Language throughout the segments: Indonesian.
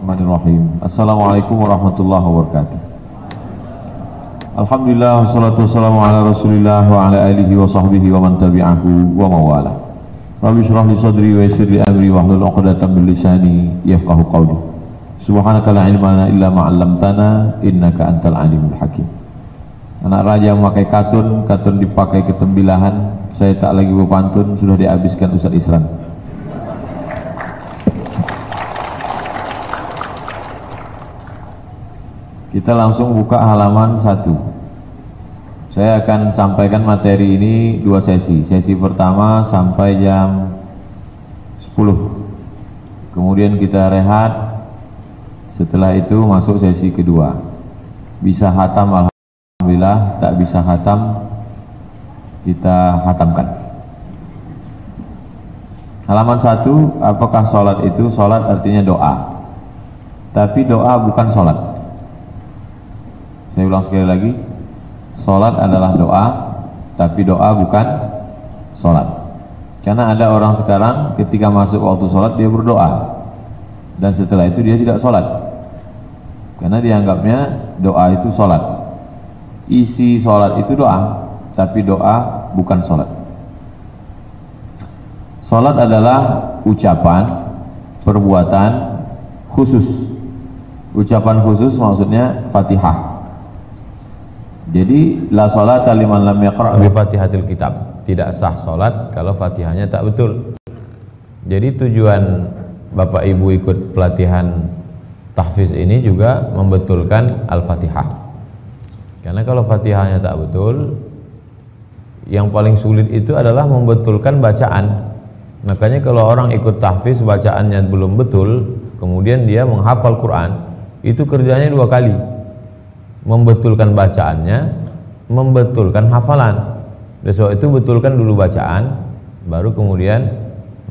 Bismillahirrahmanirrahim. Assalamualaikum warahmatullahi wabarakatuh. Alhamdulillah wassalatu wassalamu ala Rasulillah wa ala alihi wa sahbihi wa man tabi'ahu wa mawala. Rabbi shrah li sadri wa yassir li amri wahlul 'uqdatam min lisani yafqahu qawli. Subhanaka la ilma lana illa ma 'allamtana innaka antal alimul hakim. Anak raja memakai katun dipakai ketembilahan. Saya tak lagi berpantun, sudah dihabiskan Ustaz Isran. Kita langsung buka halaman 1. Saya akan sampaikan materi ini 2 sesi. Sesi pertama sampai jam 10. Kemudian kita rehat. Setelah itu masuk sesi kedua. Bisa khatam alhamdulillah, tak bisa khatam kita khatamkan. Halaman 1, apakah sholat itu? Sholat artinya doa. Tapi doa bukan sholat. Saya ulang sekali lagi, sholat adalah doa, tapi doa bukan sholat. Karena ada orang sekarang ketika masuk waktu sholat dia berdoa, dan setelah itu dia tidak sholat, karena dianggapnya doa itu sholat. Isi sholat itu doa, tapi doa bukan sholat. Sholat adalah ucapan, perbuatan khusus. Ucapan khusus maksudnya Fatihah. Jadi la sholata liman lam yaqra' bi Fatihatil Kitab. Tidak sah salat kalau Fatihahnya tak betul. Jadi tujuan Bapak Ibu ikut pelatihan tahfiz ini juga membetulkan Al-Fatihah. Karena kalau Fatihahnya tak betul, yang paling sulit itu adalah membetulkan bacaan. Makanya kalau orang ikut tahfiz bacaannya belum betul, kemudian dia menghafal Quran, itu kerjanya 2 kali. Membetulkan bacaannya, membetulkan hafalan. Besok itu betulkan dulu bacaan, baru kemudian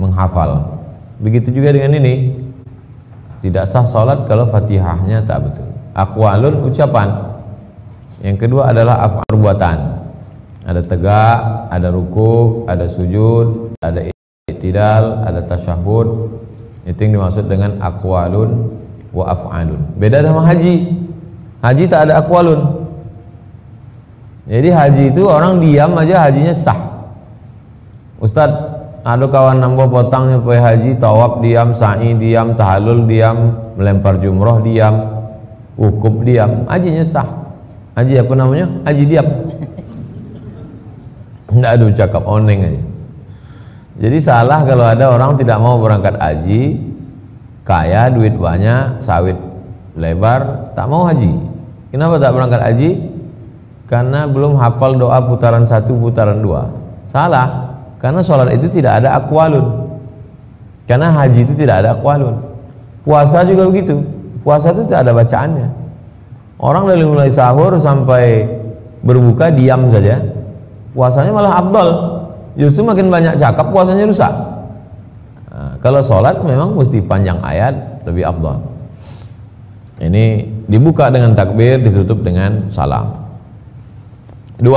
menghafal. Begitu juga dengan ini. Tidak sah salat kalau Fatihahnya tak betul. Aqwalun ucapan. Yang kedua adalah af'al perbuatan. Ada tegak, ada ruku', ada sujud, ada i'tidal, ada tasyahud. Itu yang dimaksud dengan aqwalun wa af'alun. Beda sama haji. Haji tak ada aqwalun. Jadi haji itu orang diam aja hajinya sah. Ustadz, ada kawan nambah potang nyampai haji, tawaf diam, sa'i diam, tahallul diam, melempar jumroh diam, wukuf diam, hajinya sah. Haji apa namanya? Haji diam. Tidak ada cakap oneng aja. Jadi salah kalau ada orang tidak mau berangkat haji, kaya, duit banyak, sawit lebar, tak mau haji. Kenapa tak berangkat haji? Karena belum hafal doa putaran 1, putaran 2. Salah, karena sholat itu tidak ada aqwalun. Karena haji itu tidak ada aqwalun. Puasa juga begitu. Puasa itu tidak ada bacaannya. Orang dari mulai sahur sampai berbuka diam saja, puasanya malah afdal. Justru makin banyak cakap puasanya rusak. Nah, kalau sholat memang mesti panjang ayat, lebih afdal. Ini dibuka dengan takbir, ditutup dengan salam. 2.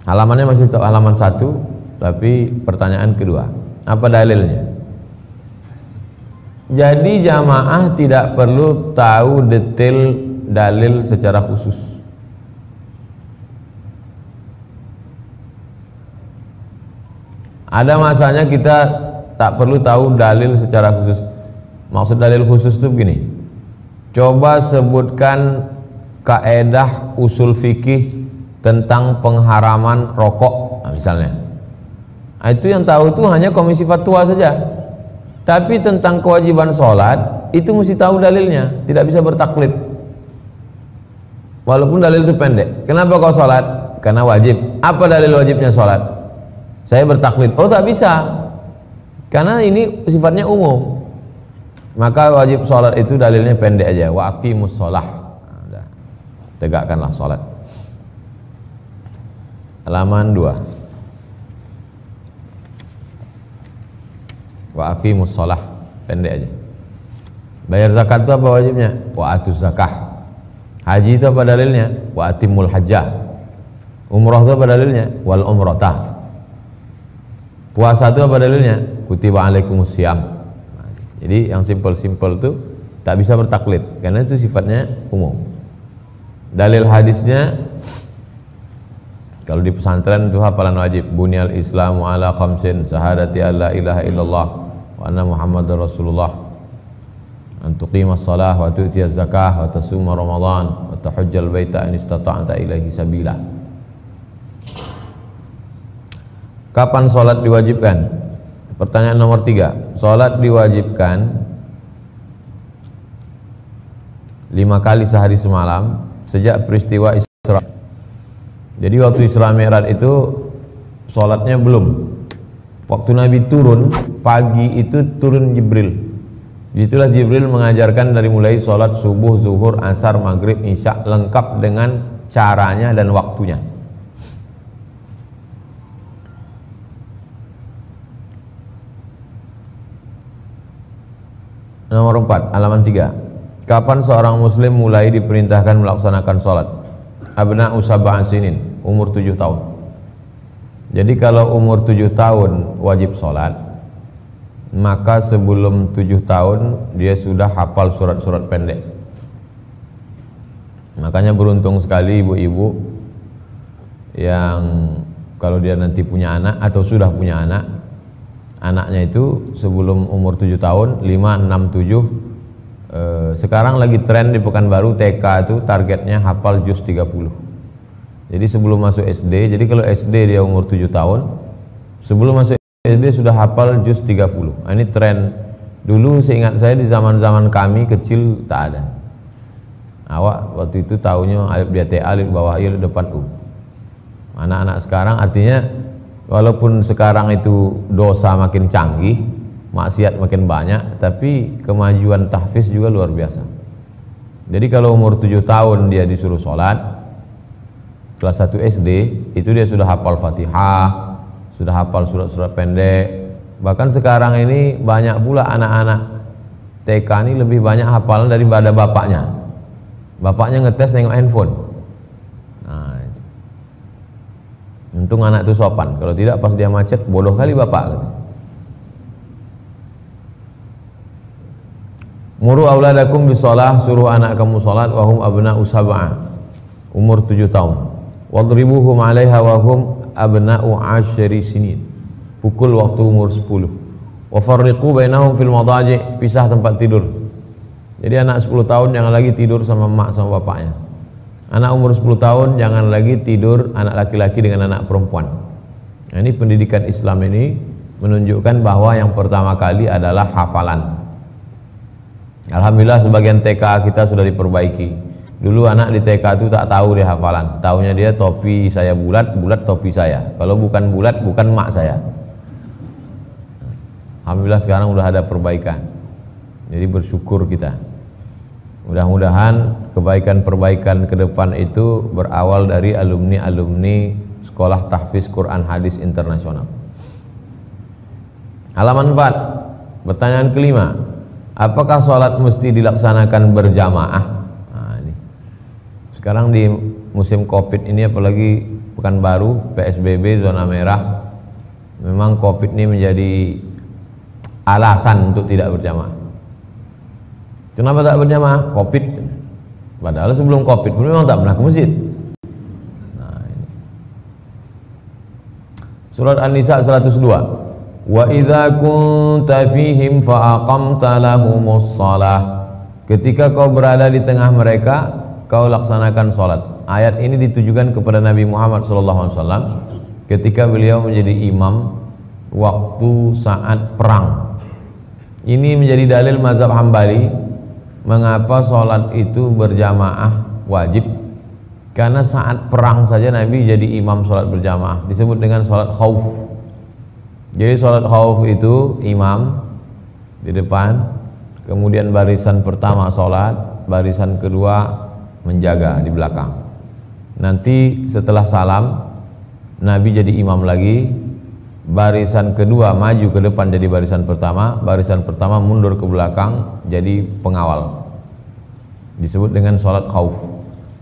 Halamannya masih halaman 1, tapi pertanyaan kedua, apa dalilnya? Jadi jamaah tidak perlu tahu detail dalil secara khusus. Ada masanya kita tak perlu tahu dalil secara khusus. Maksud dalil khusus itu begini. Coba sebutkan kaedah usul fikih tentang pengharaman rokok, nah, misalnya. Nah, itu yang tahu itu hanya komisi fatwa saja. Tapi tentang kewajiban sholat itu mesti tahu dalilnya, tidak bisa bertaklid. Walaupun dalil itu pendek. Kenapa kau sholat? Karena wajib. Apa dalil wajibnya sholat? Saya bertaklid. Oh, tak bisa. Karena ini sifatnya umum. Maka wajib sholat itu dalilnya pendek aja. Wa aqimus sholah. Nah, tegakkanlah sholat. Halaman 2. Wa aqimus sholah. Pendek aja. Bayar zakat itu apa wajibnya? Wa atuz zakah. Haji itu apa dalilnya? Wa atimul hajjah. Umrah itu apa dalilnya? Wal umrotah. Puasa itu apa dalilnya? Kutiba alaikumus siyam. Jadi yang simpel-simpel tuh tak bisa bertaklid karena itu sifatnya umum. Dalil hadisnya kalau di pesantren itu hafalan wajib. Bunyal Islamu ala khamsin, syahadati alla ilaha illallah wa anna Muhammadar Rasulullah, an tuqimas shalah wa tu'tiyaz zakah wa tasuma ramadan wa tahujjal baita in istata'ta ilaihi sabila. Kapan salat diwajibkan? Pertanyaan nomor 3. Salat diwajibkan 5 kali sehari semalam sejak peristiwa Isra. Jadi waktu Isra Mi'raj itu salatnya belum. Waktu Nabi turun pagi itu turun Jibril. Itulah Jibril mengajarkan dari mulai salat subuh, zuhur, asar, maghrib, isya lengkap dengan caranya dan waktunya. Nomor 4, halaman 3. Kapan seorang muslim mulai diperintahkan melaksanakan sholat? Abna'u sab'an sinin, umur 7 tahun. Jadi kalau umur 7 tahun wajib sholat, maka sebelum 7 tahun dia sudah hafal surat-surat pendek. Makanya beruntung sekali ibu-ibu yang kalau dia nanti punya anak atau sudah punya anak, anaknya itu sebelum umur 7 tahun, 5, 6, 7 sekarang lagi tren di Pekanbaru TK itu targetnya hafal juz 30. Jadi sebelum masuk SD, jadi kalau SD dia umur 7 tahun, sebelum masuk SD sudah hafal juz 30. Nah, ini tren. Dulu seingat saya di zaman-zaman kami kecil tak ada. Awak waktu itu tahunya alif di atas alif, bawah alif, depan u. Anak-anak sekarang artinya walaupun sekarang itu dosa makin canggih, maksiat makin banyak, tapi kemajuan tahfiz juga luar biasa. Jadi kalau umur 7 tahun dia disuruh sholat, kelas 1 SD, itu dia sudah hafal Fatihah, sudah hafal surat-surat pendek. Bahkan sekarang ini banyak pula anak-anak TK ini lebih banyak hafalan daripada bapaknya. Bapaknya ngetes nengok handphone. Untung anak itu sopan, kalau tidak pas dia macet bodoh kali bapak gitu. Muru auladakum bisolah, suruh anak kamu salat wahum abna'u sab'a, umur 7 tahun. Wadribuhum 'alaiha wahum abna'u 10 sinin, pukul waktu umur 10. Wa farriqu bainahum fil madaji', pisah tempat tidur. Jadi anak 10 tahun jangan lagi tidur sama emak sama bapaknya. Anak umur 10 tahun jangan lagi tidur anak laki-laki dengan anak perempuan. Nah, ini pendidikan Islam ini menunjukkan bahwa yang pertama kali adalah hafalan. Alhamdulillah sebagian TK kita sudah diperbaiki. Dulu anak di TK itu tak tahu dia hafalan. Taunya dia topi saya bulat, bulat topi saya. Kalau bukan bulat bukan mak saya. Alhamdulillah sekarang sudah ada perbaikan. Jadi bersyukur kita. Mudah-mudahan kebaikan-perbaikan ke depan itu berawal dari alumni-alumni Sekolah Tahfiz Quran Hadis Internasional. Halaman 4, pertanyaan kelima. Apakah sholat mesti dilaksanakan berjamaah? Nah, ini. Sekarang di musim Covid ini, apalagi Pekanbaru, PSBB, zona merah, memang Covid ini menjadi alasan untuk tidak berjamaah. Kenapa tak berjamaah? Covid. Padahal sebelum Covid pun memang tak pernah ke masjid. Nah, ini. Surat An-Nisa 102. Wa idza kunta fihim fa aqamta lahumus shalah. Ketika kau berada di tengah mereka, kau laksanakan salat. Ayat ini ditujukan kepada Nabi Muhammad SAW ketika beliau menjadi imam waktu saat perang. Ini menjadi dalil mazhab Hambali mengapa sholat itu berjamaah wajib, karena saat perang saja Nabi jadi imam sholat berjamaah, disebut dengan sholat khauf. Jadi sholat khauf itu imam di depan, kemudian barisan pertama sholat, barisan kedua menjaga di belakang. Nanti setelah salam Nabi jadi imam lagi, barisan kedua maju ke depan jadi barisan pertama mundur ke belakang jadi pengawal. Disebut dengan sholat khauf.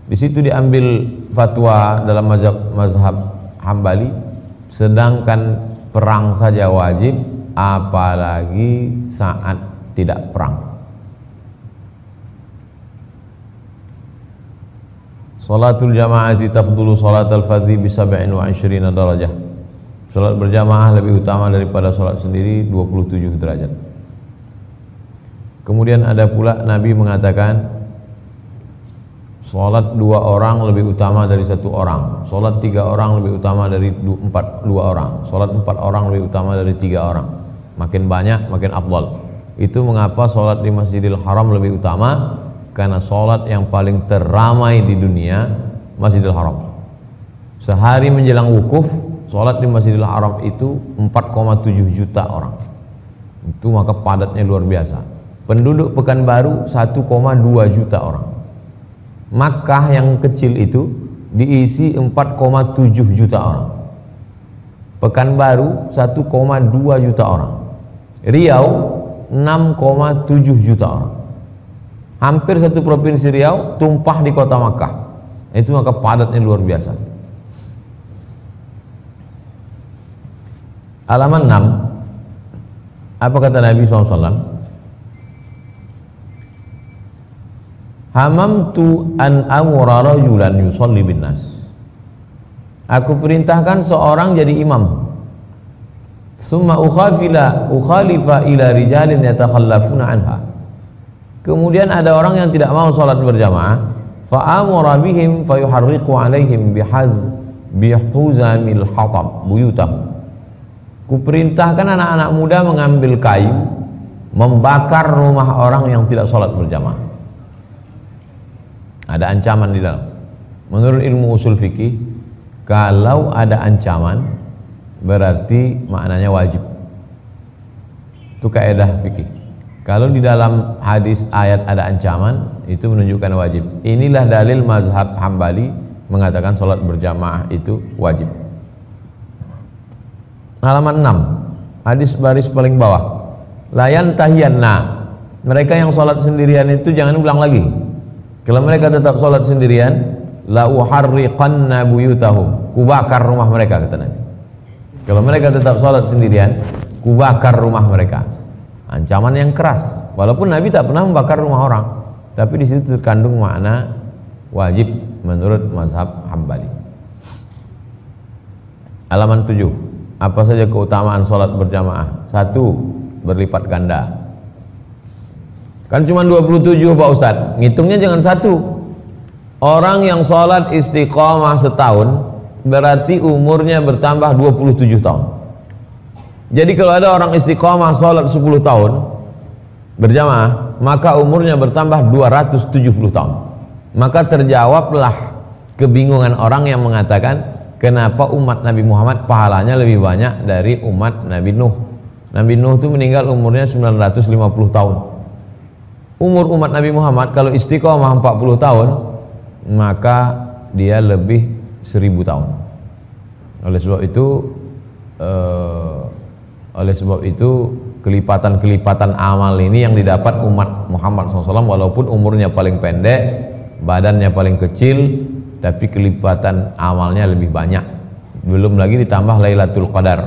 Di situ diambil fatwa dalam mazhab Hambali, sedangkan perang saja wajib, apalagi saat tidak perang. Salatul jama'ati tafdulu salatal fardhi bi 27 darajah. Salat berjamaah lebih utama daripada salat sendiri 27 derajat. Kemudian ada pula Nabi mengatakan salat 2 orang lebih utama dari 1 orang, salat 3 orang lebih utama dari 2 orang, salat 4 orang lebih utama dari 3 orang. Makin banyak makin afdal. Itu mengapa salat di Masjidil Haram lebih utama? Karena sholat yang paling teramai di dunia Masjidil Haram. Sehari menjelang wukuf, sholat di Masjidil Haram itu 4,7 juta orang. Itu maka padatnya luar biasa. Penduduk Pekanbaru 1,2 juta orang. Makkah yang kecil itu diisi 4,7 juta orang. Pekanbaru 1,2 juta orang. Riau 6,7 juta orang. Hampir satu provinsi Riau tumpah di kota Makkah. Itu maka padatnya luar biasa. Halaman 6, apa kata Nabi SAW? Hamamtu an amura rajulan yusalli bin nas. Aku perintahkan seorang jadi imam. Summa ukhalifa ila rijalin yatakhallafuna anha. Kemudian ada orang yang tidak mau salat berjamaah, fa'amura bihim fayuharriqu alaihim bihuzamil hatab buyutahum. Kuperintahkan anak-anak muda mengambil kayu, membakar rumah orang yang tidak salat berjamaah. Ada ancaman di dalam. Menurut ilmu usul fikih, kalau ada ancaman berarti maknanya wajib. Itu kaidah fikih. Kalau di dalam hadis ayat ada ancaman, itu menunjukkan wajib. Inilah dalil mazhab Hambali mengatakan sholat berjamaah itu wajib. Halaman 6, hadis baris paling bawah. Layan tahiyanna, mereka yang sholat sendirian itu jangan ulang lagi. Kalau mereka tetap sholat sendirian, la uharriqanna buyutahum, kubakar rumah mereka, kata Nabi. Kalau mereka tetap sholat sendirian, kubakar rumah mereka. Ancaman yang keras, walaupun Nabi tak pernah membakar rumah orang, tapi di situ terkandung makna wajib menurut mazhab Hambali. Halaman 7, apa saja keutamaan sholat berjamaah? 1, berlipat ganda. Kan cuma 27 Pak Ustadz, ngitungnya jangan 1. Orang yang sholat istiqomah setahun berarti umurnya bertambah 27 tahun. Jadi kalau ada orang istiqomah sholat 10 tahun berjamaah, maka umurnya bertambah 270 tahun. Maka terjawablah kebingungan orang yang mengatakan kenapa umat Nabi Muhammad pahalanya lebih banyak dari umat Nabi Nuh. Nabi Nuh itu meninggal umurnya 950 tahun. Umur umat Nabi Muhammad kalau istiqomah 40 tahun, maka dia lebih 1000 tahun. Oleh sebab itu kelipatan-kelipatan amal ini yang didapat umat Muhammad SAW, walaupun umurnya paling pendek, badannya paling kecil, tapi kelipatan amalnya lebih banyak. Belum lagi ditambah Lailatul Qadar,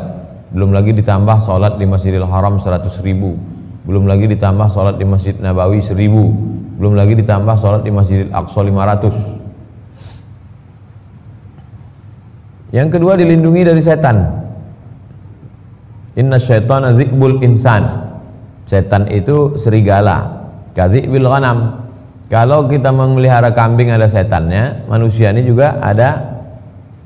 belum lagi ditambah sholat di Masjidil Haram 100.000, belum lagi ditambah sholat di Masjid Nabawi 1000, belum lagi ditambah sholat di Masjidil Aqsa 500. Yang kedua, dilindungi dari setan. Inna syaitana zikbul insan. Setan itu serigala, kadzibil ghanam. Kalau kita memelihara kambing ada setannya, manusia ini juga ada.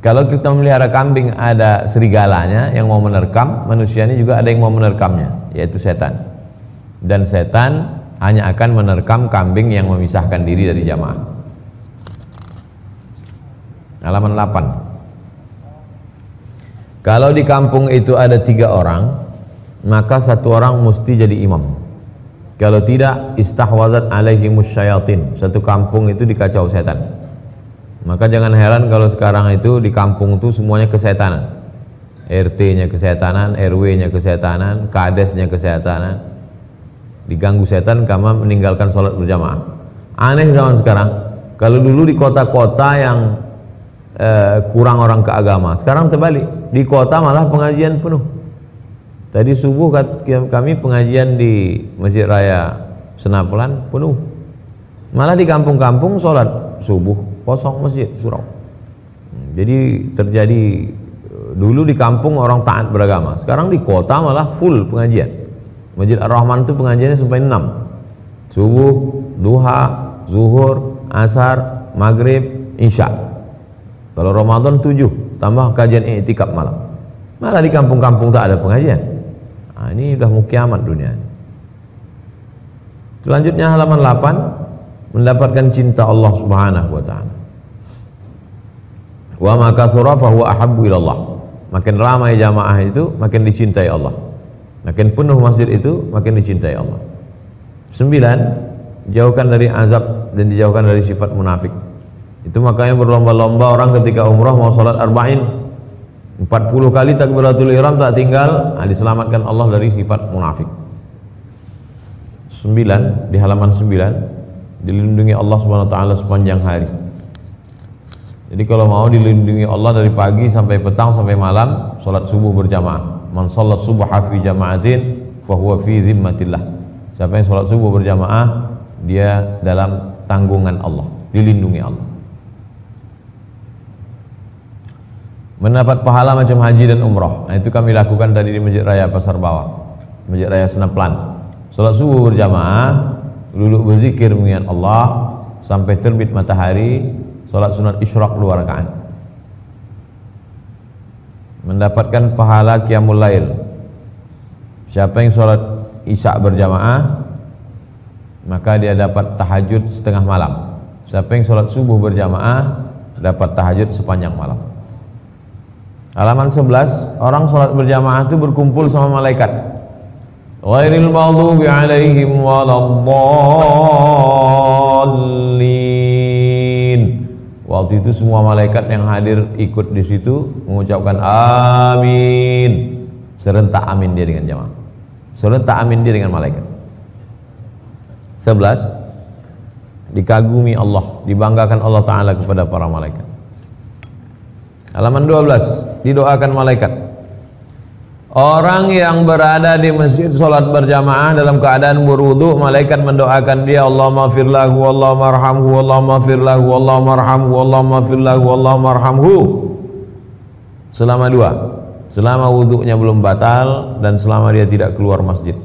Kalau kita memelihara kambing ada serigalanya yang mau menerkam, manusia ini juga ada yang mau menerkamnya, yaitu setan. Dan setan hanya akan menerkam kambing yang memisahkan diri dari jamaah. Halaman 8. Kalau di kampung itu ada 3 orang, maka 1 orang mesti jadi imam. Kalau tidak, istahwazat alaihimus syayatin. Satu kampung itu dikacau setan. Maka jangan heran kalau sekarang itu di kampung itu semuanya kesetanan. RT-nya kesetanan, RW-nya kesetanan, kadesnya kesetanan. Diganggu setan karena meninggalkan sholat berjamaah. Aneh zaman sekarang. Kalau dulu di kota-kota yang kurang orang ke agama, sekarang terbalik, di kota malah pengajian penuh, Tadi subuh kami pengajian di Masjid Raya Senapelan penuh. Malah di kampung-kampung sholat subuh kosong masjid surau. Jadi terjadi dulu di kampung orang taat beragama, sekarang di kota malah full pengajian. Masjid Ar-Rahman itu pengajiannya sampai 6. Subuh, duha, zuhur, asar, maghrib, isya. Kalau Ramadan 7, tambah kajian i'tikaf malam. Malah di kampung-kampung tak ada pengajian. Nah, ini udah mau kiamat dunia. Selanjutnya halaman 8, mendapatkan cinta Allah Subhanahu wa taala. Wa ma kasura fa huwa ahabbu ila Allah. Makin ramai jamaah itu makin dicintai Allah. Makin penuh masjid itu makin dicintai Allah. 9, jauhkan dari azab dan dijauhkan dari sifat munafik. Itu makanya berlomba-lomba orang ketika umrah mau salat arba'in 40 kali takbiratul ihram tak tinggal, diselamatkan Allah dari sifat munafik. 9, di halaman 9, dilindungi Allah Subhanahu wa taala sepanjang hari. Jadi kalau mau dilindungi Allah dari pagi sampai petang sampai malam, salat subuh berjamaah. Man shallat subha fi jama'atin fa huwa fi dhimmatillah. Siapa yang salat subuh berjamaah, dia dalam tanggungan Allah, dilindungi Allah. Mendapat pahala macam haji dan umrah. Nah, itu kami lakukan tadi di Masjid Raya Pasar Bawah, Masjid Raya Senaplan. Salat subuh berjamaah, duduk berzikir mengingat Allah sampai terbit matahari, salat sunat isyraq 2 rakaat. Mendapatkan pahala qiyamul lail. Siapa yang salat isya berjamaah, maka dia dapat tahajud setengah malam. Siapa yang salat subuh berjamaah, dapat tahajud sepanjang malam. Halaman 11, orang sholat berjamaah itu berkumpul sama malaikat. Ghairil maghdubi alaihim waladdallin. Waktu itu semua malaikat yang hadir ikut di situ mengucapkan amin. Serentak amin dia dengan jamaah. Serentak amin dia dengan malaikat. 11, dikagumi Allah, dibanggakan Allah Ta'ala kepada para malaikat. Halaman 12, didoakan malaikat. Orang yang berada di masjid sholat berjamaah dalam keadaan berwudu, malaikat mendoakan dia, Allahumma fir lahu, Allahumma arhamhu, Allahumma fir lahu, Allahumma arhamhu, Allahumma fir lahu, Allahumma arhamhu. Selama 2, selama wudunya belum batal dan selama dia tidak keluar masjid.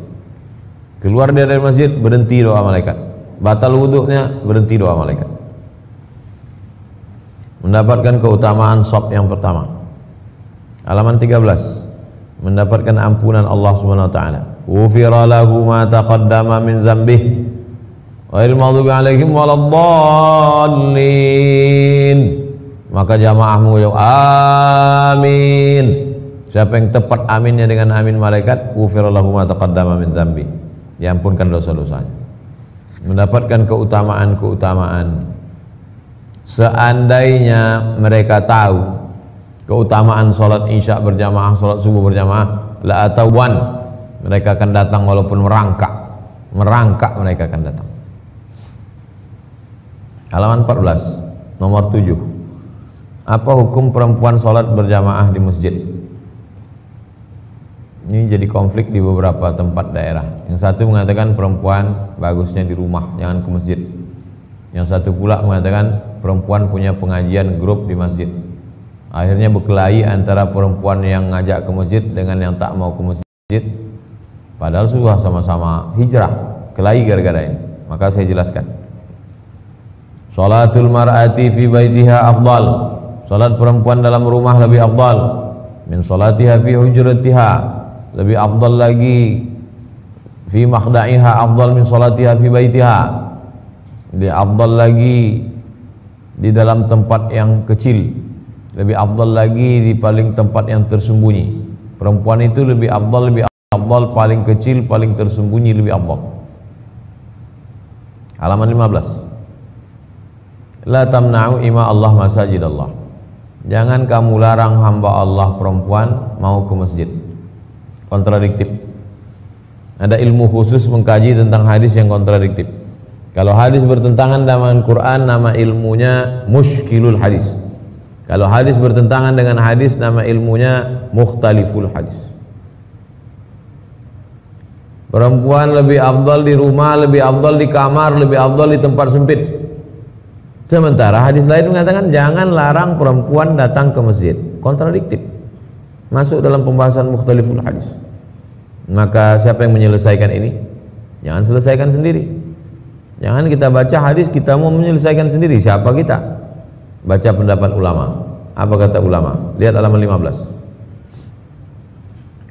Keluar dia dari masjid, berhenti doa malaikat. Batal wudunya, berhenti doa malaikat. Mendapatkan keutamaan shaf yang pertama. Halaman 13, mendapatkan ampunan Allah Subhanahu wa taala. Ghufira lahu ma taqaddama min dzambih ghairil maghdubi alaihim waladdallin. Maka jamaah mengucap amin. Siapa yang tepat aminnya dengan amin malaikat, ghufira lahu ma taqaddama min dzambih, diampunkan dosa-dosanya. Mendapatkan keutamaan-keutamaan. Seandainya mereka tahu keutamaan sholat isya berjamaah, sholat subuh berjamaah, la atawan, mereka akan datang walaupun merangkak mereka akan datang. Halaman 14, nomor 7, apa hukum perempuan sholat berjamaah di masjid? Ini jadi konflik di beberapa tempat daerah. Yang satu mengatakan perempuan bagusnya di rumah, jangan ke masjid. Yang satu pula mengatakan perempuan punya pengajian grup di masjid. Akhirnya berkelahi antara perempuan yang ngajak ke masjid dengan yang tak mau ke masjid, padahal sudah sama-sama hijrah. Kelahi gara-gara ini. Maka saya jelaskan. Sholatul mar'ati fi baitiha afdal. Salat perempuan dalam rumah lebih afdal min salatiha fi hujratiha. Lebih afdal lagi fi makhda'iha afdal min salatiha fi baitiha. Lebih afdal lagi di dalam tempat yang kecil, lebih afdal lagi di paling tempat yang tersembunyi. Perempuan itu lebih afdal paling kecil, paling tersembunyi lebih afdal. Halaman 15, la tamna'u ima Allah masajid Allah. Jangan kamu larang hamba Allah perempuan mau ke masjid. Kontradiktif. Ada ilmu khusus mengkaji tentang hadis yang kontradiktif. Kalau hadis bertentangan dengan Quran, nama ilmunya mushkilul hadis. Kalau hadis bertentangan dengan hadis, nama ilmunya mukhtaliful hadis. Perempuan lebih afdal di rumah, lebih afdal di kamar, lebih afdal di tempat sempit. Sementara hadis lain mengatakan jangan larang perempuan datang ke masjid. Kontradiktif. Masuk dalam pembahasan mukhtaliful hadis. Maka siapa yang menyelesaikan ini? Jangan selesaikan sendiri. Jangan kita baca hadis kita mau menyelesaikan sendiri. Siapa kita? Baca pendapat ulama. Apa kata ulama? Lihat halaman 15.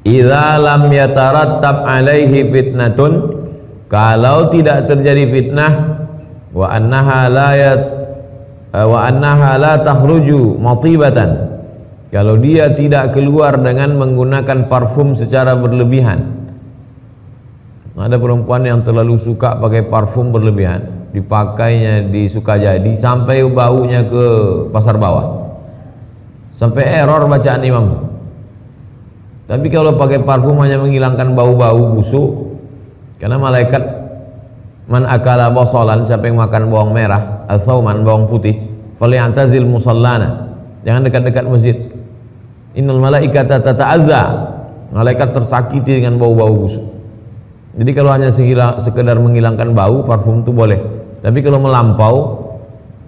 Idza lam yatarattab alaihi fitnatun, kalau tidak terjadi fitnah, wa annaha la takhruju matibatan, kalau dia tidak keluar dengan menggunakan parfum secara berlebihan. Ada perempuan yang terlalu suka pakai parfum berlebihan, dipakainya di Sukajadi sampai baunya ke pasar bawah, sampai error bacaan imam. Tapi kalau pakai parfum hanya menghilangkan bau-bau busuk, karena malaikat man akala basalan, siapa yang makan bawang merah, al-thawman, bawang putih, falyantazil musallana, jangan dekat-dekat masjid. Innal malaikata tata'adza, malaikat tersakiti dengan bau-bau busuk. Jadi kalau hanya sekedar menghilangkan bau, parfum itu boleh. Tapi kalau melampau,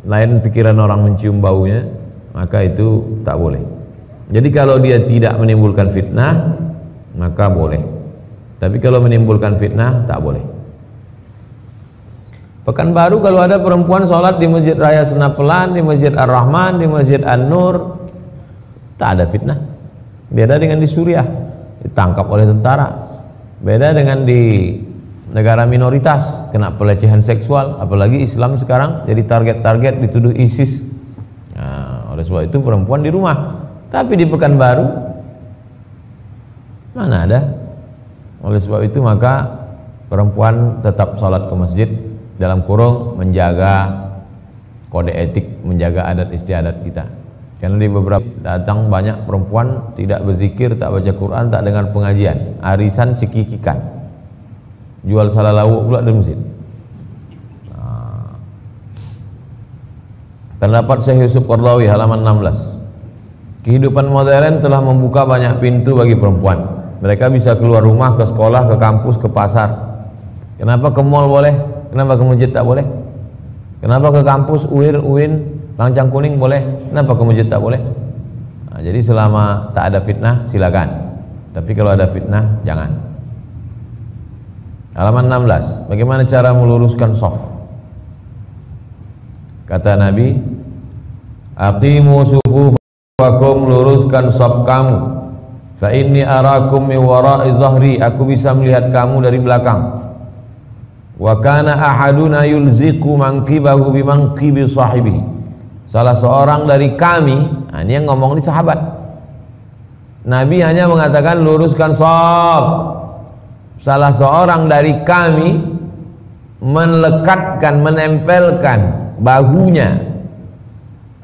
lain pikiran orang mencium baunya, maka itu tak boleh. Jadi kalau dia tidak menimbulkan fitnah, maka boleh. Tapi kalau menimbulkan fitnah, tak boleh. Pekanbaru kalau ada perempuan sholat di Masjid Raya Senapelan, di Masjid Ar-Rahman, di Masjid An-Nur, tak ada fitnah. Beda dengan di Suriah, ditangkap oleh tentara. Beda dengan di negara minoritas, kena pelecehan seksual. Apalagi Islam sekarang jadi target-target, dituduh ISIS. Nah, oleh sebab itu perempuan di rumah. Tapi di Pekanbaru mana ada. Oleh sebab itu maka perempuan tetap sholat ke masjid, dalam kurung menjaga kode etik, menjaga adat istiadat kita. Karena di beberapa datang banyak perempuan tidak berzikir, tak baca Quran, tak dengar pengajian, arisan cekikikan, jual salalawuk pula di masjid. Pendapat Syekh Yusuf Qardawi halaman 16. Kehidupan modern telah membuka banyak pintu bagi perempuan. Mereka bisa keluar rumah, ke sekolah, ke kampus, ke pasar. Kenapa ke mall boleh? Kenapa ke masjid tak boleh? Kenapa ke kampus UIN, Lancang Kuning boleh? Kenapa ke masjid tak boleh? Nah, jadi selama tak ada fitnah silakan. Tapi kalau ada fitnah jangan. Halaman 16. Bagaimana cara meluruskan shaf? Kata Nabi, aqimu sufufakum, luruskan shaf kamu. Fa inni arakum min wara'i zahri, aku bisa melihat kamu dari belakang. Wa kana ahaduna yulziqu manqibahu bi manqibi sahibihi. Salah seorang dari kami, nah ini yang ngomong di sahabat. Nabi hanya mengatakan luruskan shaf. Salah seorang dari kami melekatkan, menempelkan bahunya,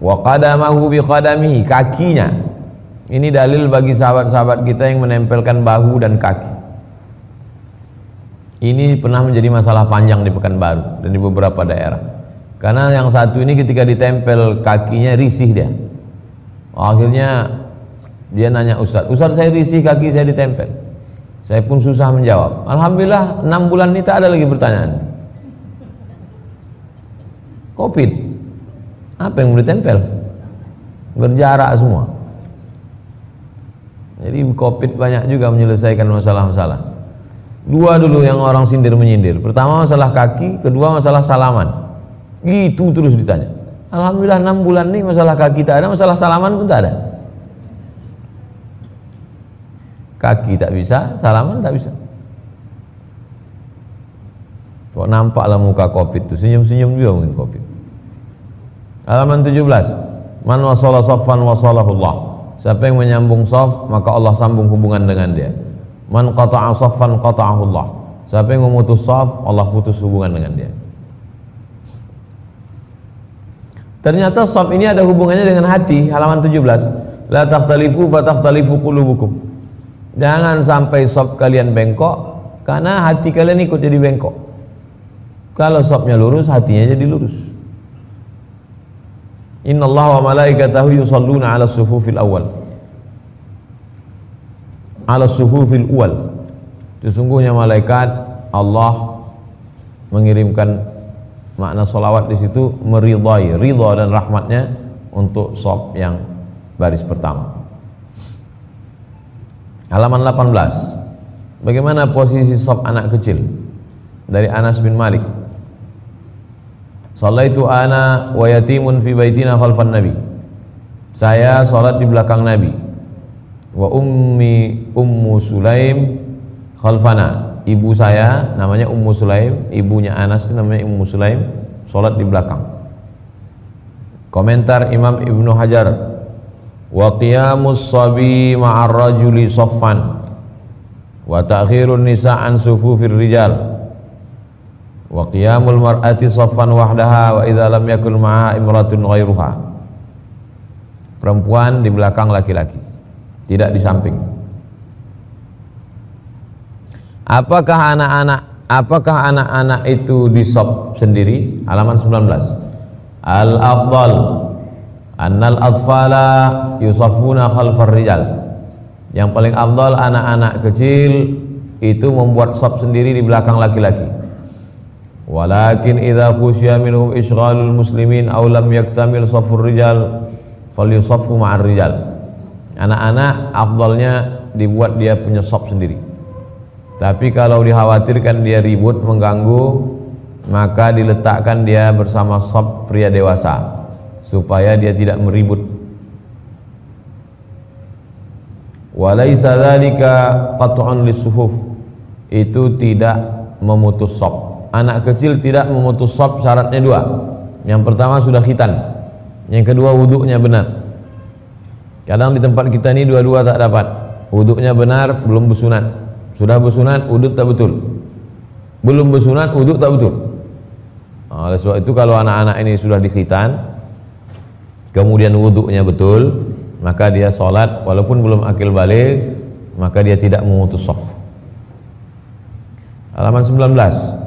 wa qadamahu bi qadamihi, kakinya. Ini dalil bagi sahabat-sahabat kita yang menempelkan bahu dan kaki. Ini pernah menjadi masalah panjang di Pekanbaru dan di beberapa daerah. Karena yang satu ini ketika ditempel kakinya risih dia. Akhirnya dia nanya Ustaz, saya risih kaki saya ditempel. Saya pun susah menjawab. Alhamdulillah 6 bulan ini tak ada lagi pertanyaan. Covid, apa yang mau ditempel? Berjarak semua. Jadi Covid banyak juga menyelesaikan masalah-masalah. Dua dulu yang orang sindir menyindir. Pertama masalah kaki, kedua masalah salaman. Itu terus ditanya. Alhamdulillah 6 bulan nih masalah kaki tak ada, masalah salaman pun tak ada. Kaki tak bisa, salaman tak bisa. Kok nampaklah muka Covid itu, senyum-senyum juga mungkin Covid. Halaman 17. Man wasala saffan wasalahullah. Siapa yang menyambung shaf, maka Allah sambung hubungan dengan dia. Man qata'a saffan qata'ahullah. Siapa yang memutus shaf, Allah putus hubungan dengan dia. Ternyata shaf ini ada hubungannya dengan hati. Halaman 17. La takhtalifu fatakhtalifu qulubukum. Jangan sampai shaf kalian bengkok, karena hati kalian ikut jadi bengkok. Kalau shafnya lurus, hatinya jadi lurus. Innallaha wa malaikatahu yusalluna 'alas sufufil awwal. 'Alas sufufil awwal. Sesungguhnya malaikat Allah mengirimkan makna solawat di situ meridai, ridha dan rahmatnya untuk shaf yang baris pertama. Halaman 18. Bagaimana posisi shaf anak kecil? Dari Anas bin Malik. Shallaitu ana wa yatimun fi baitina khalfan nabi. Saya salat di belakang Nabi. Wa ummu Sulaim khalfana. Ibu saya namanya Ummu Sulaim, ibunya Anas namanya Ummu Sulaim, salat di belakang. Komentar Imam Ibnu Hajar. Wa qiyamus sabi ma'ar rajuli saffan wa ta'khirun nisa' an sufufir rijal wa qiyamul mar'ati saffan wahdaha wa idza lam yakun ma'a imratun ghairuha. Perempuan di belakang laki-laki, tidak di samping. Apakah anak-anak itu di shaf sendiri? Halaman 19. Al-afdal annal atfala yusaffuna khalfar rijal. Yang paling afdal anak-anak kecil itu membuat shaf sendiri di belakang laki-laki. Walakin idza khusya minhum isghalul muslimin aw lam yaktamil shaffur rijal falyusaffu ma'ar rijal. Anak-anak afdalnya dibuat dia punya shaf sendiri. Tapi kalau dikhawatirkan dia ribut mengganggu, maka diletakkan dia bersama shaf pria dewasa supaya dia tidak meribut. Walaisa dzalika qat'un lis-sufuf. Itu tidak memutus shaf. Anak kecil tidak memutus shaf, syaratnya dua. Yang pertama sudah khitan, yang kedua wuduknya benar. Kadang di tempat kita ini dua-dua tak dapat. Wuduknya benar, belum bersunat. Sudah bersunat, wuduk tak betul. Belum bersunat, wuduk tak betul. Oleh sebab itu kalau anak-anak ini sudah dikhitan, kemudian wuduknya betul, maka dia sholat walaupun belum akil balik, maka dia tidak memutus shaf. Halaman 19.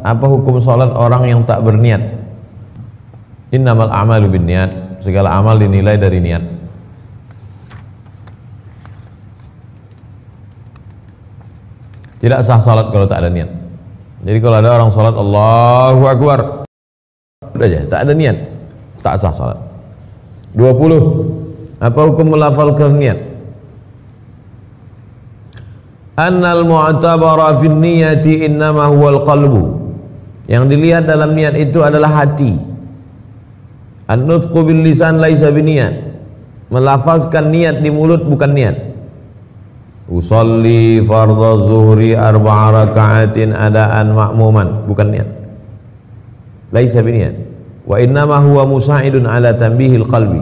Apa hukum sholat orang yang tak berniat? Innamal a'malu binniyat. Segala amal dinilai dari niat. Tidak sah sholat kalau tak ada niat. Jadi kalau ada orang sholat Allahu Akbar, udah aja, tak ada niat, tak sah sholat. 20. Apa hukum melafalkan niat? Annal mu'tabara fin niyati innama huwal qalbu. Yang dilihat dalam niat itu adalah hati. An-nutqu bil lisan laisa biniyat. Melafazkan niat di mulut bukan niat. Usolli fardhu zuhri 4 raka'atin adaan ma'muman, bukan niat. Laisa biniyat. Wa innama huwa musa'idun ala tanbihil qalbi.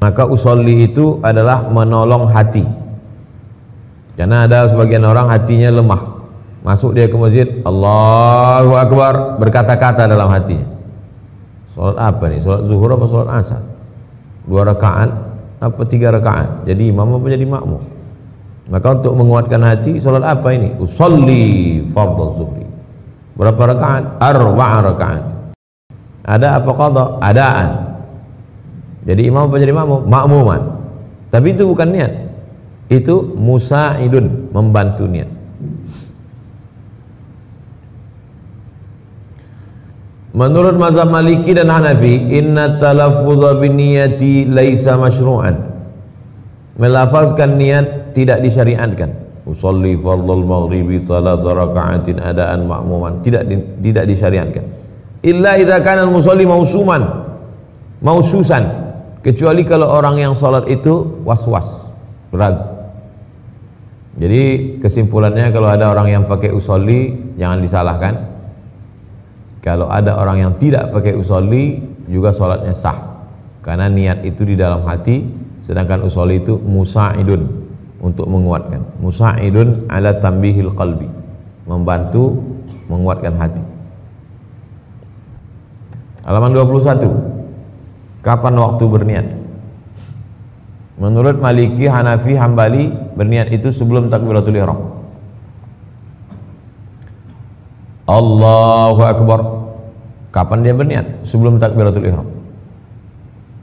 Maka usolli itu adalah menolong hati. Karena ada sebagian orang hatinya lemah. Masuk dia ke masjid, Allahu Akbar, berkata-kata dalam hatinya. Salat apa nih? Salat zuhur apa salat asar? 2 rakaat apa 3 rakaat? Jadi imam apa jadi makmum? Maka untuk menguatkan hati, salat apa ini? Usolli fardhu zuhri. Berapa rakaat? 4 rakaat. Ada apa qadha? Adaan. Jadi imam apa jadi makmum? Makmuman. Tapi itu bukan niat. Itu musa'idun, membantu niat. Menurut mazhab Maliki dan Hanafi, inna talaffuz bin niyati laisa masyru'an. Melafazkan niat tidak disyariatkan. Usolli fardhul maghribi 3 raka'atin adaan ma'muman, tidak disyariatkan. Illa idza kana al-musalli maususan, kecuali kalau orang yang salat itu was-was, ragu. Jadi kesimpulannya kalau ada orang yang pakai usolli jangan disalahkan. Kalau ada orang yang tidak pakai usolli juga salatnya sah, karena niat itu di dalam hati, sedangkan usolli itu musa'idun, untuk menguatkan. Musa'idun ala tambihil qalbi, membantu menguatkan hati. Halaman 21. Kapan waktu berniat? Menurut Maliki, Hanafi, Hambali, berniat itu sebelum takbiratul ihram. Allahu Akbar. Kapan dia berniat? Sebelum takbiratul ihram.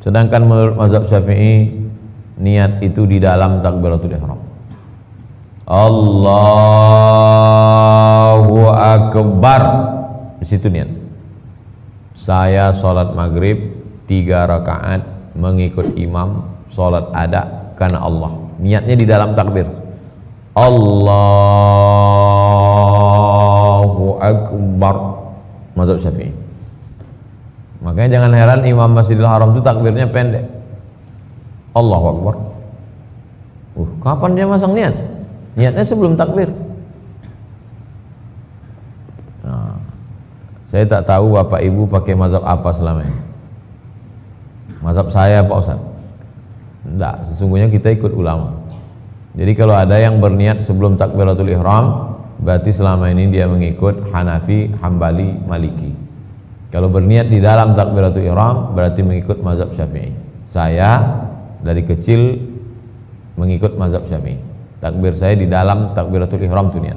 Sedangkan menurut mazhab Syafi'i, niat itu di dalam takbiratul ihram. Allahu Akbar. Di situ niat. Saya sholat maghrib 3 rakaat mengikut imam sholat ada karena Allah. Niatnya di dalam takbir. Allahu Akbar. Mazhab Syafi'i. Makanya jangan heran Imam Masjidil Haram itu takbirnya pendek. Allahu Akbar. Kapan dia masang niat? Niatnya sebelum takbir. Nah, saya tak tahu Bapak Ibu pakai mazhab apa selama ini. Mazhab saya Pak Ustaz? Enggak, sesungguhnya kita ikut ulama. Jadi kalau ada yang berniat sebelum takbiratul ihram, berarti selama ini dia mengikut Hanafi, Hambali, Maliki. Kalau berniat di dalam takbiratul ihram, berarti mengikut mazhab Syafi'i. Saya dari kecil mengikut mazhab Syafi'i. Takbir saya di dalam takbiratul ihram itu niat.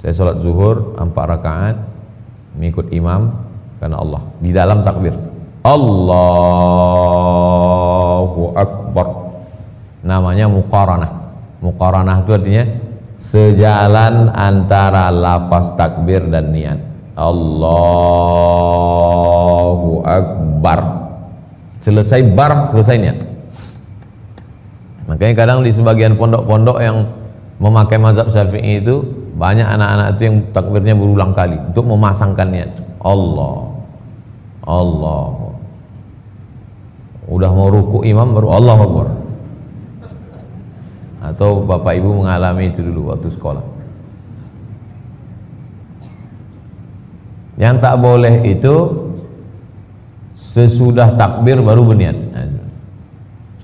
Saya sholat zuhur 4 rakaat mengikut imam karena Allah. Di dalam takbir Allahu Akbar. Namanya muqaranah. Muqaranah itu artinya sejalan antara lafaz takbir dan niat. Allahu Akbar. Selesai bar, selesai niat. Makanya kadang di sebagian pondok-pondok yang memakai mazhab Syafi'i itu banyak anak-anak itu yang takbirnya berulang kali untuk memasangkan niat. Allah. Udah mau ruku imam baru Allahu Akbar. Atau Bapak Ibu mengalami itu dulu waktu sekolah. Yang tak boleh itu sesudah takbir baru berniat.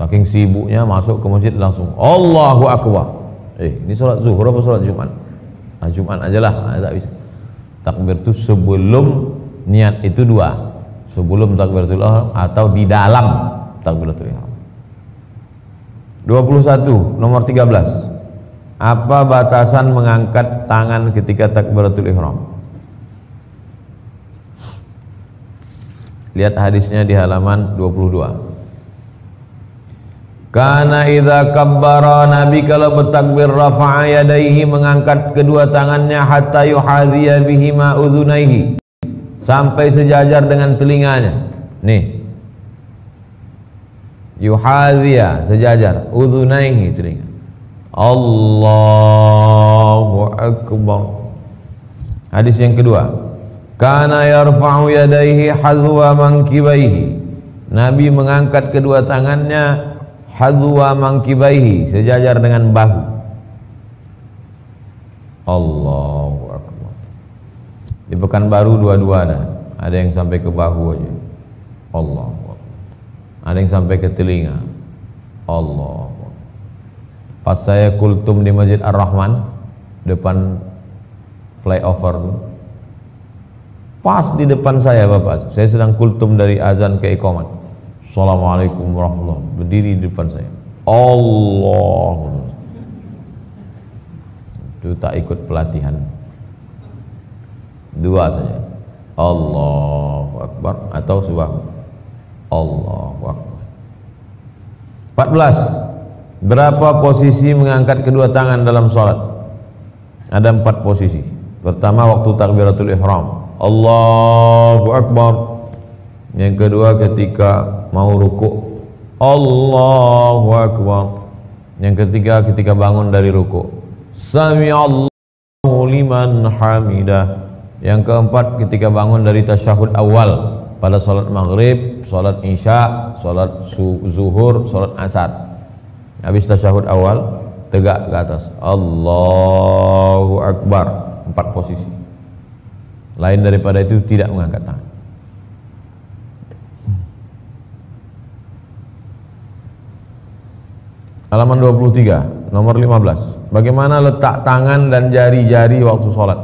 Saking sibuknya masuk ke masjid langsung Allahu Akbar. Ini sholat zuhur apa sholat Jumat? Jumat aja lah, tak bisa. Takbir itu sebelum niat itu 2. Sebelum takbiratul ihram atau di dalam takbiratul ihram. 21, nomor 13. Apa batasan mengangkat tangan ketika takbiratul ihram? Lihat hadisnya di halaman 22. Karena idza kabbara, Nabi kalau bertakbir rafa'a yadaihi, mengangkat kedua tangannya, hatta yuhadhiya bihima udhunaihi, sampai sejajar dengan telinganya. Nih, yuhadhiya, sejajar, udhunaihi, telinga. Allahu Akbar. Hadis yang kedua, kana yarfa'u yadaihi hadwa mankibaihi, Nabi mengangkat kedua tangannya hadwa mankibaihi, sejajar dengan bahu. Allahu Akbar. Di Pekanbaru dua-dua ada yang sampai ke bahu aja. Allahu Akbar. Ada yang sampai ke telinga. Allahu Akbar. Pas saya kultum di Masjid Ar-Rahman depan flyover tuh, pas di depan saya Bapak, saya sedang kultum dari azan ke iqamat. Assalamualaikum warahmatullahi wabarakatuh. Berdiri di depan saya. Allah. Itu tak ikut pelatihan. 2 saja. Allahu Akbar atau subhanallah. Allahu Akbar. 14. Berapa posisi mengangkat kedua tangan dalam sholat? Ada 4 posisi. Pertama waktu takbiratul ihram, Allahu Akbar. Yang kedua ketika mau ruku, Allahu Akbar. Yang ketiga ketika bangun dari ruku, Sami'allahu liman hamidah. Yang keempat ketika bangun dari tasyahud awal pada sholat maghrib, sholat isya, sholat zuhur, sholat asar. Habis tasyahud awal tegak ke atas, Allahu Akbar. 4 posisi. Lain daripada itu tidak mengangkat tangan. Halaman 23, nomor 15. Bagaimana letak tangan dan jari-jari waktu sholat?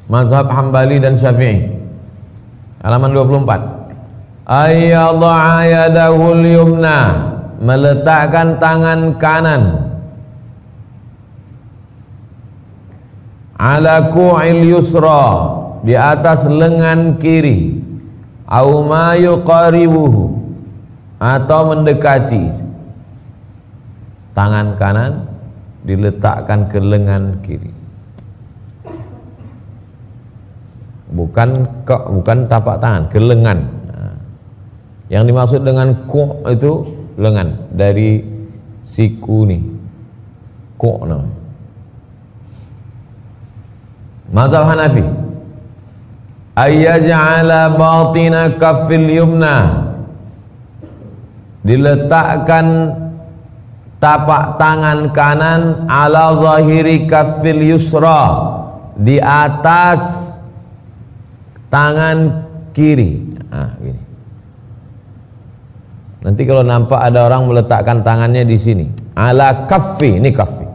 Mazhab Hambali dan Syafi'i. Halaman 24. Ayyadha'a yadahul yumna, meletakkan tangan kanan ala ku'il yusra, di atas lengan kiri, au ma yuqaribuhu, atau mendekati tangan kanan diletakkan ke lengan kiri. Bukan tapak tangan, ke lengan. Yang dimaksud dengan ku' itu lengan, dari siku nih, ku' namanya. Mazhab Hanafi, ayyaj'ala batina kaffil yumna, diletakkan tapak tangan kanan ala zahiri kaffil yusra, di atas tangan kiri. Gini. Nanti kalau nampak ada orang meletakkan tangannya di sini, ala kaffi, ini kaffi,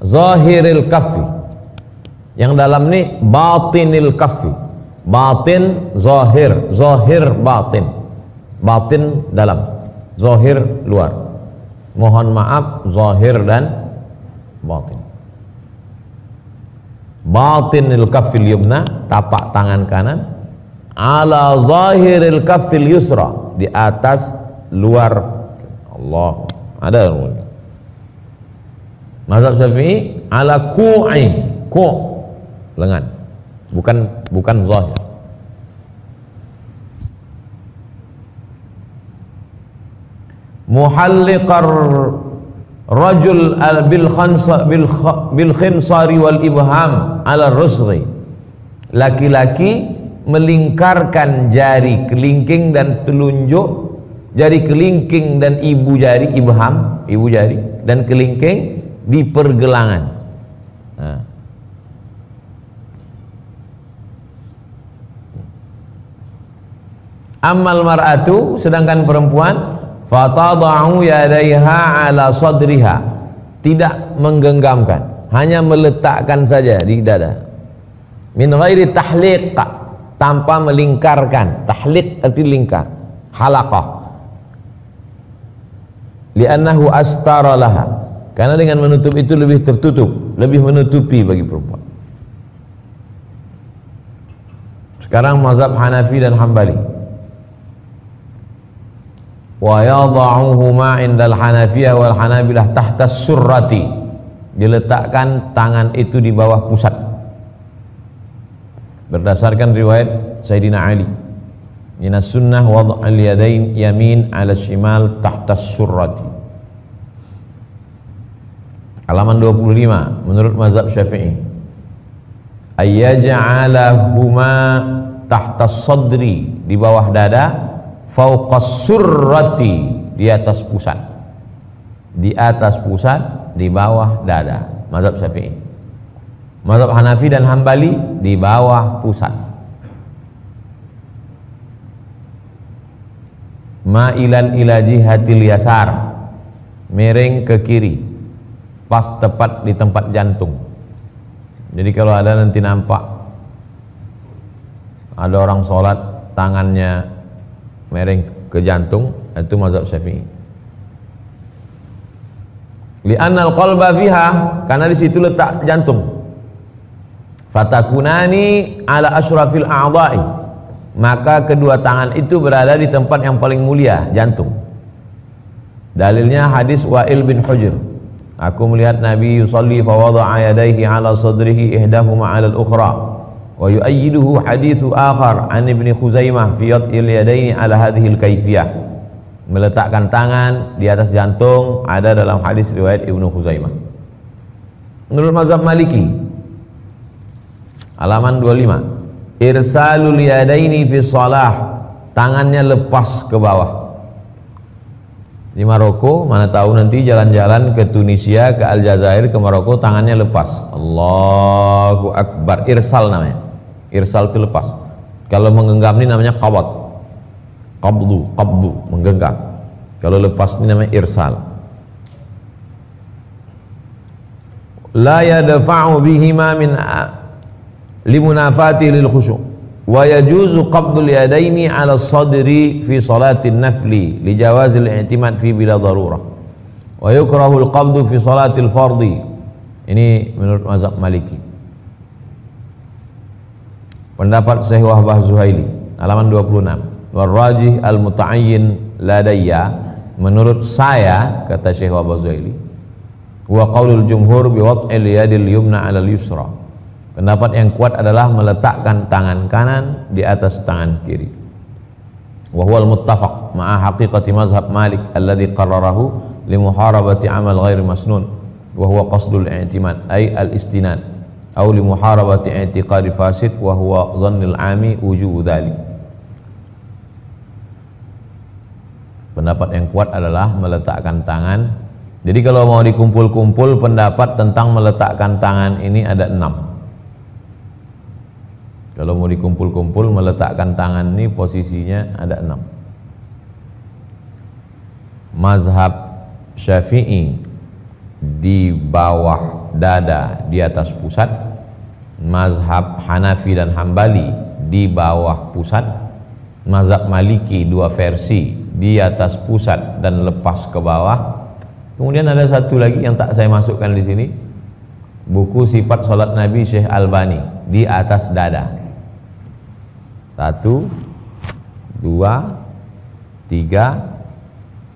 zahiril kaffi, yang dalam ini batinil kaffi, batin zahir, zahir batin, batin dalam, zahir luar. Mohon maaf, zahir dan batin. Batinil kaffil yumna, tapak tangan kanan, ala zahiril kaffil yusra, di atas luar. Allah, ada mazhab Syafi'i ala ku'i, ku' lengan, bukan zahir. Muhalliqar rajul bil khinsari wal ibham ala rusghi, laki-laki melingkarkan jari kelingking dan telunjuk, jari kelingking dan ibu jari, ibham, ibu jari dan kelingking di pergelangan. Ammal mar'atu, sedangkan perempuan, fatada'u yadaiha ala sadriha, tidak menggenggamkan, hanya meletakkan saja di dada, min ghairi tahliq, tanpa melingkarkan. Tahliq arti lingkar, halaqah, li'annahu astara laha, karena dengan menutup itu lebih tertutup, lebih menutupi bagi perempuan. Sekarang mazhab Hanafi dan Hambali, wa yada'uhuma indal Hanafiyah wal Hanabilah tahta surrati, diletakkan tangan itu di bawah pusat, berdasarkan riwayat Sayyidina Ali, minas sunnah wad'al yadain yamin ala shimal tahta surrati. Halaman 25 menurut mazhab Syafi'i, ayyaj'alahuma tahta sadri, di bawah dada, fauqas surrati, di atas pusat, di atas pusat, di bawah dada. Mazhab Syafi'i. Mazhab Hanafi dan Hambali di bawah pusat. Ma'ilan ila jihatil yasar, miring ke kiri, pas tepat di tempat jantung. Jadi kalau ada nanti nampak ada orang sholat tangannya miring ke jantung, itu mazhab Syafi'i. Li'annal qalba fiha, karena di situ letak jantung. Fatakunani ala asyrafil a'dha'i, maka kedua tangan itu berada di tempat yang paling mulia, jantung. Dalilnya hadis Wa'il bin Hujr, aku melihat Nabi yusalli fa wada'a yadayhi ala sadrihi ihdahuma ala al-ukhra. Wa yu'ayyiduhu hadithu akhar an Ibni Khuzaimah fi yad'il yadaini ala hadhil kaifiyah, meletakkan tangan di atas jantung ada dalam hadis riwayat Ibnu Khuzaimah. Menurut mazhab Maliki, halaman 25, irsalul yadaini fi shalah, tangannya lepas ke bawah. Di Maroko, mana tahu nanti jalan-jalan ke Tunisia, ke Aljazair, ke Maroko, tangannya lepas. Allahu Akbar, irsal namanya. Irsal itu lepas. Kalau menggenggam ini namanya qabd. Qabdu, menggenggam. Kalau lepas ini namanya irsal. La yadfa'u bihima min limunafati lil khusyu' wa yajuzu qabdul yadaini 'ala sadri fi salatin nafli li jawazil i'timad fi bila darurah wa yukrahu al qabdu fi salatil fardhi. Ini menurut mazhab Maliki. Pendapat Syekh Wahbah Zuhaili, halaman 26, warrajih al-muta'ayyin ladayya, menurut saya, kata Syekh Wabazaili, wa qaulul jumhur bi wad'il yadil yumna 'alal yusra. Pendapat yang kuat adalah meletakkan tangan kanan di atas tangan kiri. Wa huwa al-muttafaq ma'a haqiqati mazhab Malik alladhi qarrarahu li muharabati amal ghairi masnun wa huwa qasdul i'timad ay al-istinad aw li muharabati i'tiqadi fasid wa huwa dhannil 'ami wujubu dhalik. Pendapat yang kuat adalah meletakkan tangan. Jadi kalau mau dikumpul-kumpul pendapat tentang meletakkan tangan ini ada 6. Kalau mau dikumpul-kumpul meletakkan tangan ini posisinya ada 6. Mazhab Syafi'i di bawah dada di atas pusat. Mazhab Hanafi dan Hambali di bawah pusat. Mazhab Maliki 2 versi, di atas pusat dan lepas ke bawah. Kemudian ada satu lagi yang tak saya masukkan di sini, buku Sifat Salat Nabi Syekh Albani, di atas dada. 1, 2, 3,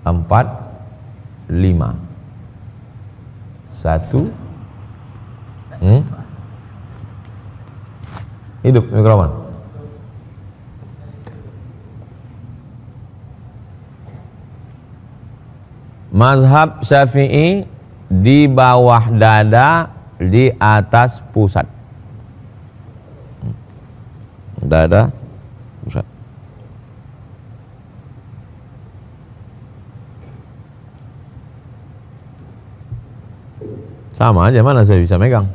4, 5. 1. Hidup mikrofon. Mazhab Syafi'i di bawah dada, di atas pusat. Dada, pusat. Sama aja, mana saya bisa megang?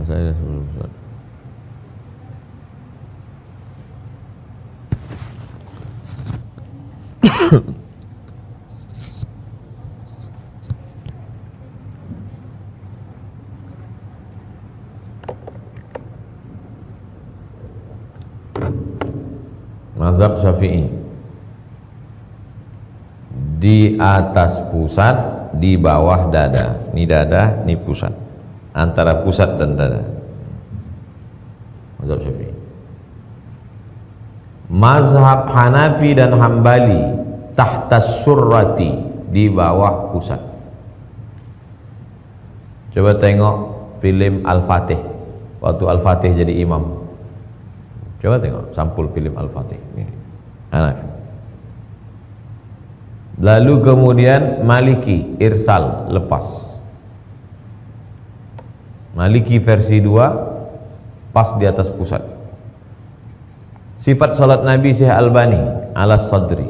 Saya sebelum pusat. Mazhab Syafi'i di atas pusat, di bawah dada. Ini dada, ini pusat. Antara pusat dan dada. Mazhab Syafi'i. Mazhab Hanafi dan Hambali tahtas surrati, di bawah pusat. Coba tengok film Al-Fatih, waktu Al-Fatih jadi imam. Coba tengok sampul film Al-Fatih. Hanafi. Lalu kemudian Maliki, irsal, lepas. Maliki versi 2, pas di atas pusat. Sifat salat Nabi Syekh Albani, ala sadri.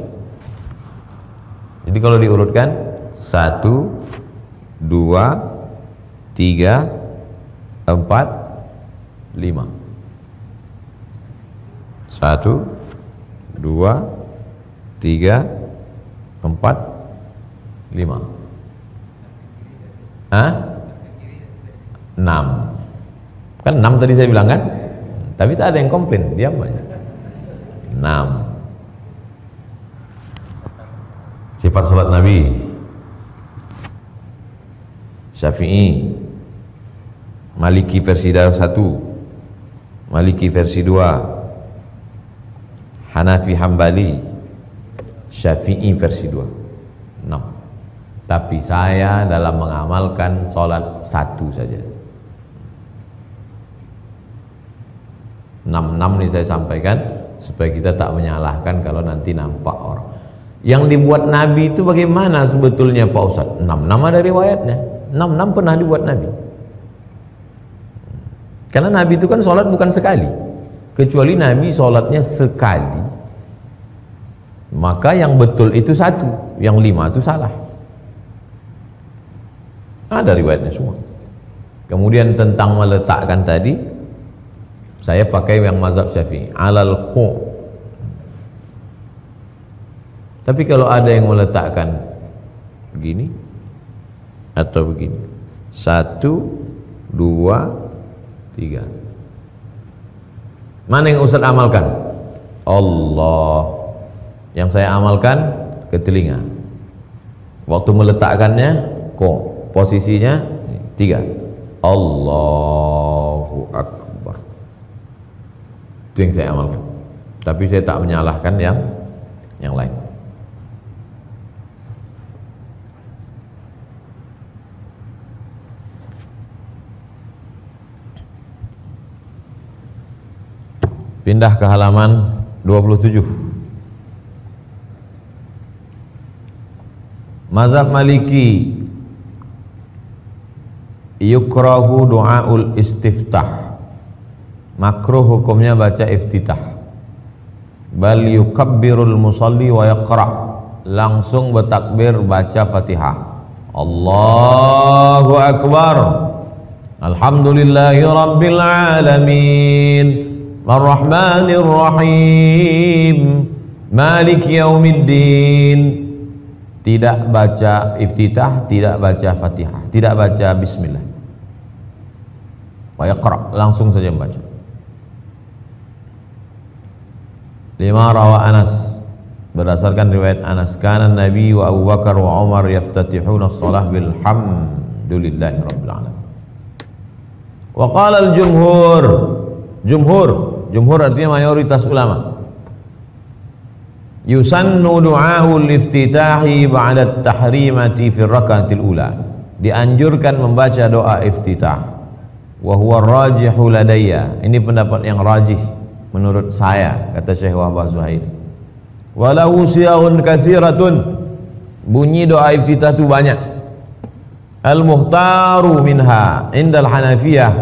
Jadi kalau diurutkan 1, 2, 3, 4, 5. 1, 2, 3, 4, 5. 6. Kan 6 tadi saya bilang kan? Tapi tak ada yang komplain, diam aja. 6. Sifat salat Nabi Syafi'i, Maliki versi 1, Maliki versi 2, Hanafi Hambali, Syafi'i versi 2. 6. Tapi saya dalam mengamalkan sholat 1 saja. 6 ini saya sampaikan supaya kita tak menyalahkan kalau nanti nampak orang. Yang dibuat Nabi itu bagaimana sebetulnya Pak Ustadz? 6 ada riwayatnya. 6 pernah dibuat Nabi. Karena Nabi itu kan sholat bukan sekali. Kecuali Nabi sholatnya sekali, maka yang betul itu 1, yang 5 itu salah. Ada riwayatnya semua. Kemudian tentang meletakkan tadi, saya pakai yang mazhab Syafi'i, alal qu'. Tapi kalau ada yang meletakkan begini atau begini, 1, 2, 3. Mana yang Ustaz amalkan? Allah. Yang saya amalkan ke telinga. Waktu meletakkannya, kok posisinya 3. Allahu Akbar. Itu yang saya amalkan. Tapi saya tak menyalahkan yang lain. Pindah ke halaman 27. Mazhab Maliki, yukrahu du'aul istiftah, makruh hukumnya baca iftitah. Bal yukabbirul musalli wa yaqra, langsung bertakbir baca Fatihah. Allahu akbar, alhamdulillahi rabbil alamin, arrahmanir rahim, malik yaumiddin. Tidak baca iftitah, tidak baca Fatihah, tidak baca bismillah. Wa yaqra, langsung saja membaca. Lima rawa Anas, berdasarkan riwayat Anas, kana Nabi wa Abu Bakar wa Umar yaftatihuna as-salah bil hamdulillahi rabbil alamin. Wa qala al-jumhur, jumhur artinya mayoritas ulama, yusannu du'aul iftitahi ba'da at-tahrimati fi rak'atil ula, dianjurkan membaca doa iftitah. Wa huwa rajihu ladayya, ini pendapat yang rajih menurut saya, kata Syekh Wahbah Zuhair. Walau siyaghun katsiratun, bunyi doa iftitah itu banyak. Al-mukhtaru minha indal Hanafiyah,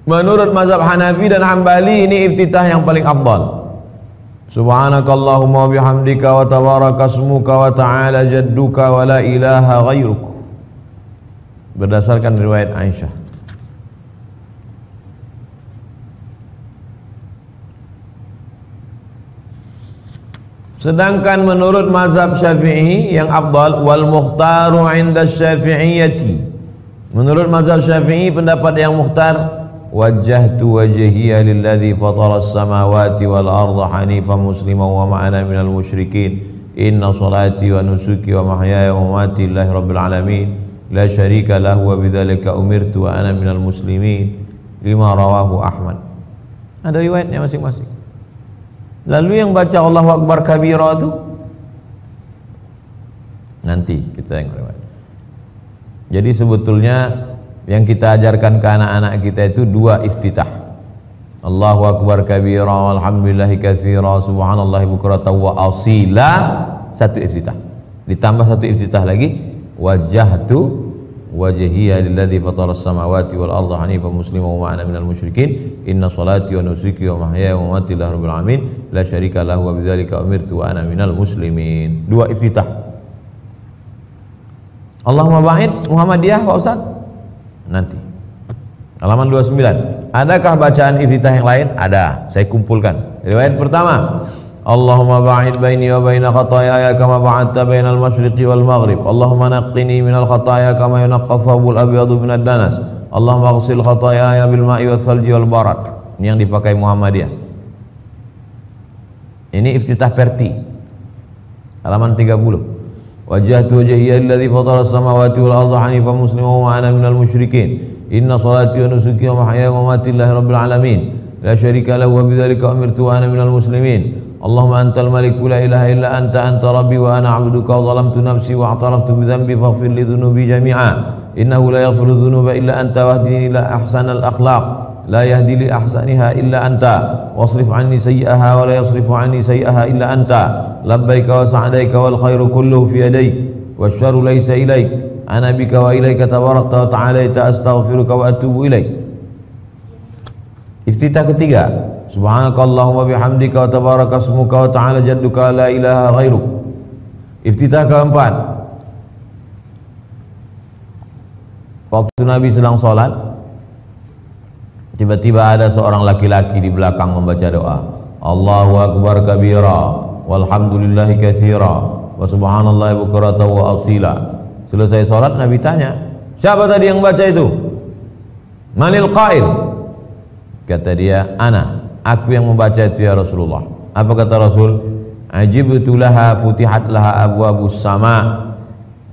menurut mazhab Hanafi dan Hambali ini iftitah yang paling afdal. Subhanakallahumma bihamdika wa tabaraka ismuka wa ta'ala jadduka wa la ilaha ghairuk, berdasarkan riwayat Aisyah. Sedangkan menurut mazhab Syafi'i yang afdal, wal mukhtaru 'inda Syafi'iyyati, menurut mazhab Syafi'i pendapat yang mukhtar, wajjahtu wajhiya lilladzi fatara as-samawati wal arda hanifan musliman wa ma'ana minal musyrikin, inna salati wa nusuki wa mahyaya wa mamati lillahi rabbil alamin, la syarika lahu wa bidzalika umirtu wa ana minal muslimin. Lima rawahu Ahmad. Ada riwayatnya masing-masing. Lalu yang baca Allahu Akbar kabira itu nanti kita yang riwayat. Jadi sebetulnya yang kita ajarkan ke anak-anak kita itu dua iftitah. Allahu Akbar kabira walhamdulillahi katsira subhanallahi bukratan wa asila, satu iftitah. Ditambah satu iftitah lagi, wajjahtu wajhiya lilladzi fatara as-samawati wal arda hanifan musliman wa ma'ana minal musyrikin, inna salati wa nusuki wa mahyaya wa mamati lillahi rabbil alamin, la syarika lahu wa bidzalika umirtu wa ana minal muslimin. Dua iftitah. Allahumma ba'id Muhammadiyah Pak Ustaz, nanti halaman 29. Adakah bacaan iftitah yang lain? Ada, saya kumpulkan. Riwayat pertama, Allahumma ba'id baini wa baina khataaya kama ba'adta bainal masyriqi wal maghrib. Allahumma naqqini minal khataaya kama yunaqqa thawbul abyadu minad danas. Allahumma ighsil khataaya bil ma'i wath thalji wal barad. Ini yang dipakai Muhammadiyah. Ini iftitah Perti, halaman 30. Wajjahtu wajhiya alladzi fatara as-samawati wal arda hanifan musliman wa ana minal musyrikin, inna salati wa nusuki wa mahyaya wa mamati lillahi rabbil alamin, la syarika lahu wa bidzalika umirtu wa ana minal muslimin. Allahumma antal malik la ilaha illa anta rabbi wa ana 'abduka wa zalamtu nafsi wa i'taraftu bi dhanbi faghfir li dhunubi jami'a, innahu la yaghfiru dhunuba illa anta wahdini ila ahsanal akhlaq la yahdi li ahsaniha illa anta wasrif anni sayyi'aha wa la yasrifu anni sayyi'aha illa anta, labbaika wa sa'daika wal khairu kulluhu fi yadayk wasyarru laysa ilaik, ana bika wa ilaika tabarakta wa ta'alaita, astaghfiruka wa atubu ilaik. Iftitah ketiga, subhanakallahumma bihamdika wa tabaraka ismuka wa ta'ala jadduka la ilaha ghairuk. Iftitah keempat, waktu Nabi sedang sholat, tiba-tiba ada seorang laki-laki di belakang membaca doa, Allahu Akbar kabira walhamdulillahi katsira wa subhanallahi bukratan wa asila. Selesai sholat Nabi tanya, siapa tadi yang baca itu? Manil qail? Kata dia, ana, aku yang membaca itu ya Rasulullah. Apa kata Rasul? Ajibtu laha futihat laha abwabus sama.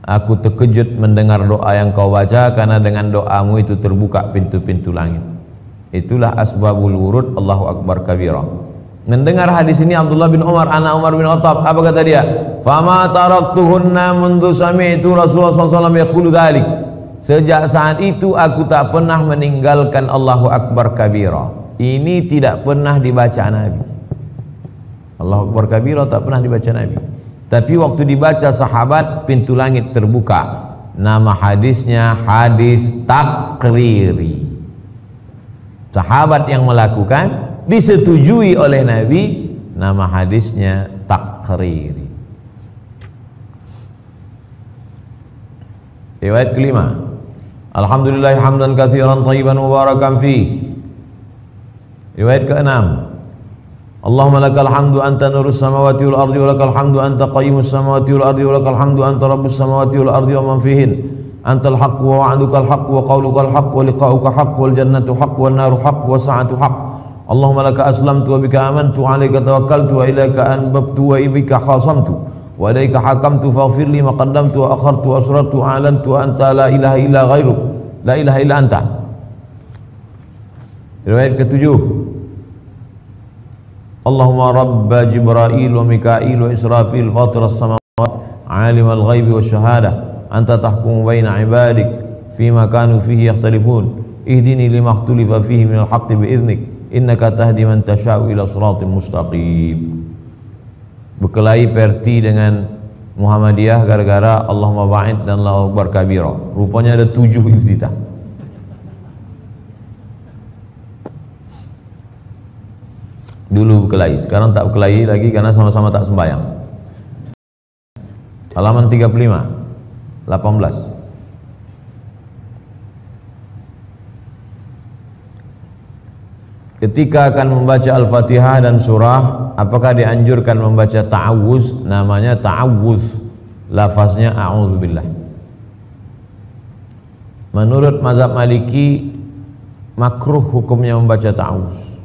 Aku terkejut mendengar doa yang kau baca, karena dengan doamu itu terbuka pintu-pintu langit. Itulah asbabul wurud Allahu Akbar kabira. Mendengar hadis ini Abdullah bin Umar, anak Umar bin Khattab, apa kata dia? Fama taraktuhunna mundu sami'tu Rasulullah SAW yaqulu dzalik. Sejak saat itu aku tak pernah meninggalkan Allahu Akbar kabira. Ini tidak pernah dibaca Nabi. Allahu Akbar kabira tak pernah dibaca Nabi. Tapi waktu dibaca sahabat, pintu langit terbuka. Nama hadisnya hadis takriri. Sahabat yang melakukan disetujui oleh Nabi, nama hadisnya takriri. Riwayat kelima, alhamdulillah hamdan katsiran thayyiban mubarakan fih. Riwayat keenam, Allahumma lakal hamdu anta nurus samawati wal ardi wa lakal hamdu anta qayyimus samawati wal ardi wa lakal hamdu anta rabbus samawati wal ardi wa man fihin. Antal haqq wa wa'duka al haqq wa qawluka al haqq wa liqa'uka haqq wal jannatu haqq wan naru haqq wa sa'atu haqq. Allahumma laka aslamtu wa bika amantu wa 'alaika tawakkaltu wa ilaika anbabtu wa bika khasamtu wa ilaika hakamtu faghfir li ma qaddamtu wa akhartu wa asrartu wa a'lantu wa anta la ilaha illa ghairuk la ilaha illa anta. Riwayat ketujuh, Allahumma rabba Jibril wa Mikail wa Israfil fatir as-samawat alim al-ghaibi wa syahada anta tahkumu baina ibadik fima kanu fihi yakhtalifun ihdini lima ikhtalafa fihi min al-haqqi bi'idhnik innaka tahdi man tasha'u ila siratin mustaqim. Berkelahi Perti dengan Muhammadiyah gara-gara Allahumma ba'id dan Allahu Akbar kabira. Rupanya ada 7 iftitah. Dulu berkelahi, sekarang tak berkelahi lagi karena sama-sama tak sembahyang. Halaman 35 18. Ketika akan membaca Al-Fatihah dan surah, apakah dianjurkan membaca ta'awuz? Namanya ta'awuz, lafaznya a'udzubillah. Menurut mazhab Maliki, makruh hukumnya membaca ta'awuz.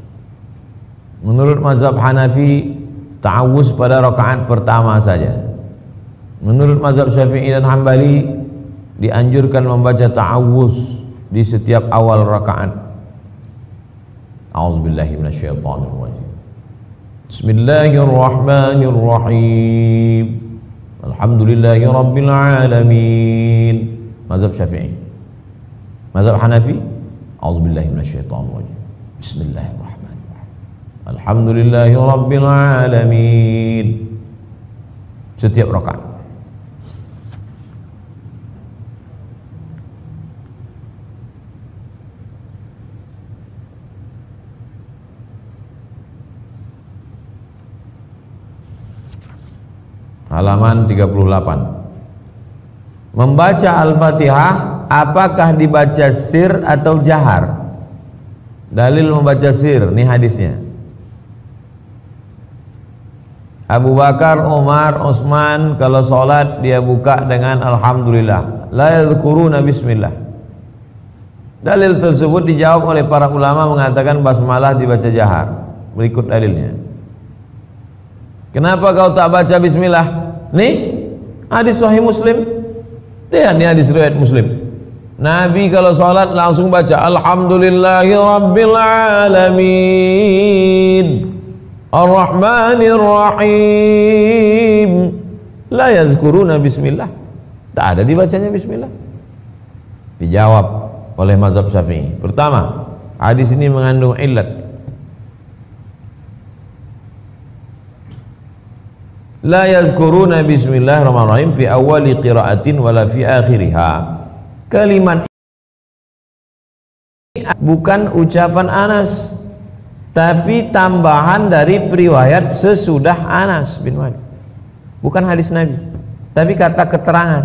Menurut mazhab Hanafi, ta'awuz pada rakaat pertama saja. Menurut mazhab Syafi'i dan Hambali, dianjurkan membaca ta'awuz di setiap awal rakaat. A'udzubillahi minasyaitonirrajim. Bismillahirrahmanirrahim. Alhamdulillahi rabbil alamin. Mazhab Syafi'i. Mazhab Hanafi, a'udzubillahi minasyaitonirrajim. Bismillahirrahmanirrahim. Alhamdulillahi rabbil alamin. Setiap rakaat. Halaman 38. Membaca Al-Fatihah apakah dibaca sir atau jahar? Dalil membaca sir, ini hadisnya. Abu Bakar, Umar, Utsman kalau sholat dia buka dengan Alhamdulillah, la yadhkuruna bismillah. Dalil tersebut dijawab oleh para ulama mengatakan basmalah dibaca jahar. Berikut dalilnya. Kenapa kau tak baca bismillah? Nih hadis sahih Muslim. Lihat nih hadis riwayat Muslim. Nabi kalau sholat langsung baca Alhamdulillahi rabbil alamin Ar-Rahmanir Rahim. La yazkuruna bismillah. Tak ada dibacanya bismillah. Dijawab oleh mazhab Syafi'i. Pertama, hadis ini mengandung illat. La yazkuruna bismillahirrahmanirrahim fi awali qiraatin wala fi akhiriha. Kalimat ini bukan ucapan Anas, tapi tambahan dari periwayat sesudah Anas bin Malik. Bukan hadis Nabi, tapi kata keterangan.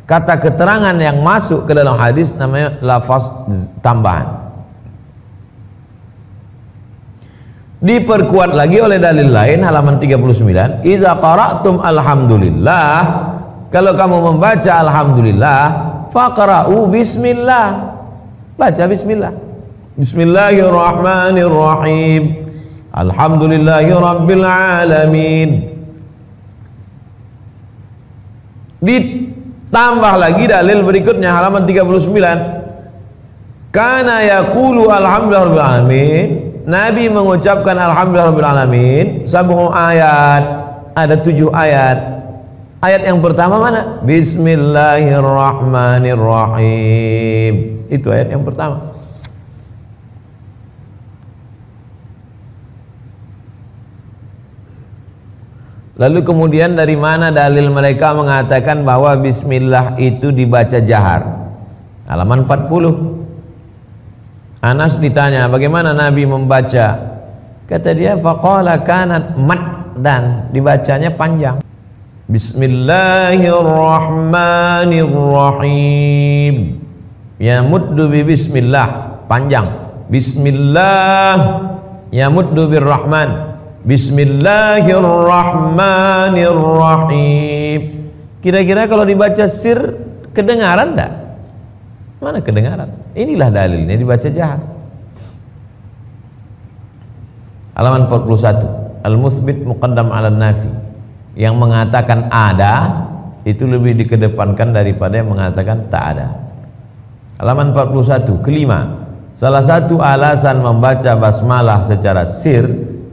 Kata keterangan yang masuk ke dalam hadis namanya lafaz tambahan. Diperkuat lagi oleh dalil lain halaman 39, iza qara'tum alhamdulillah, kalau kamu membaca alhamdulillah faqra'u bismillah, baca bismillah. Bismillahirrahmanirrahim alhamdulillahi rabbil alamin. Ditambah lagi dalil berikutnya halaman 39, kana yaqulu alhamdulillahi rabbil alamin Nabi mengucapkan alhamdulillahirabbil alamin 7 ayat, ada 7 ayat. Ayat yang pertama mana? Bismillahirrahmanirrahim. Itu ayat yang pertama. Lalu kemudian dari mana dalil mereka mengatakan bahwa bismillah itu dibaca jahar? Halaman 40. Anas ditanya, bagaimana Nabi membaca? Kata dia, faqala kanat maddan, dibacanya panjang. Bismillahirrahmanirrahim. Ya muddu bi bismillah, panjang. Bismillah ya muddu birrahman. Bismillahirrahmanirrahim. Kira-kira kalau dibaca sir kedengaran enggak? Mana kedengaran? Inilah dalilnya dibaca jahar. Halaman 41. Al-musbit muqaddam 'ala nafi. Yang mengatakan ada itu lebih dikedepankan daripada yang mengatakan tak ada. Halaman 41. Kelima, salah satu alasan membaca basmalah secara sir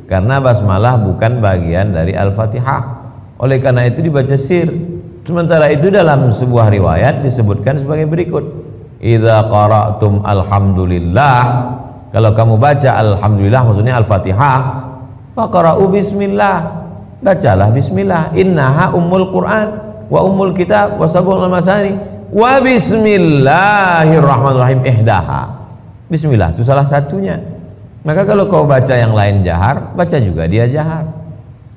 karena basmalah bukan bagian dari Al-Fatihah. Oleh karena itu dibaca sir. Sementara itu dalam sebuah riwayat disebutkan sebagai berikut. Idza qara'tum alhamdulillah, kalau kamu baca alhamdulillah maksudnya Al-Fatihah, faqra'u bismillah, bacalah bismillah. Innaha ummul Quran wa ummul kitab wa sab'ul masani wa bismillahirrahmanirrahim ihdaha. Bismillah itu salah satunya. Maka kalau kau baca yang lain jahar, baca juga dia jahar.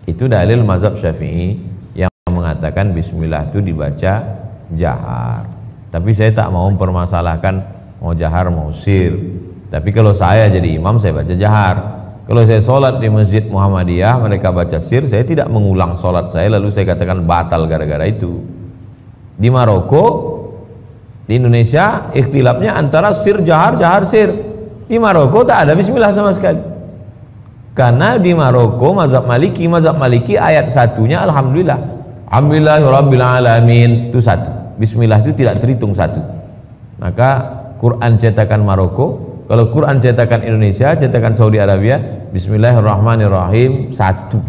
Itu dalil mazhab Syafi'i yang mengatakan bismillah itu dibaca jahar. Tapi saya tak mau mempermasalahkan mau jahar mau sir. Tapi kalau saya jadi imam saya baca jahar. Kalau saya sholat di Masjid Muhammadiyah mereka baca sir, saya tidak mengulang sholat saya lalu saya katakan batal gara-gara itu. Di Maroko, di Indonesia ikhtilafnya antara sir jahar, jahar sir. Di Maroko tak ada bismillah sama sekali. Karena di Maroko mazhab Maliki ayat satunya alhamdulillah. Alhamdulillahirabbil alamin itu satu. Bismillah itu tidak terhitung satu. Maka Quran cetakan Maroko, kalau Quran cetakan Indonesia, cetakan Saudi Arabia, bismillahirrahmanirrahim satu.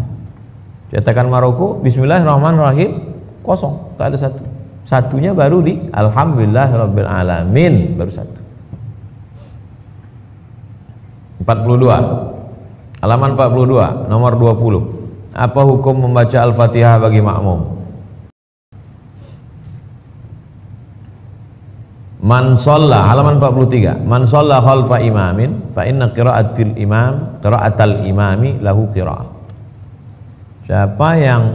Cetakan Maroko, bismillahirrahmanirrahim kosong, tak ada satu. Satunya baru di alhamdulillahirabbil alamin baru satu. 42. Halaman 42 nomor 20. Apa hukum membaca Al-Fatihah bagi makmum? Man shalla, halaman 43. Man shalla khalfa imamin fa inna qira'atal imami lahu qira'ah. Siapa yang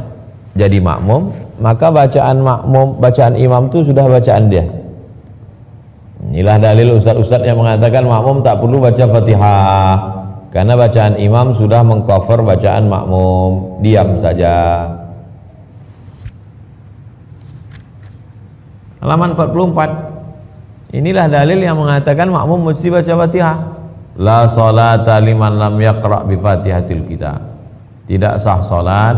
jadi makmum, maka bacaan imam itu sudah bacaan dia. Inilah dalil ustaz-ustaz yang mengatakan makmum tak perlu baca Fatihah karena bacaan imam sudah mengcover bacaan makmum, diam saja. Halaman 44. Inilah dalil yang mengatakan makmum mesti baca Fatihah. La salata liman lam yaqra' bi Fatihatil kitab. Tidak sah salat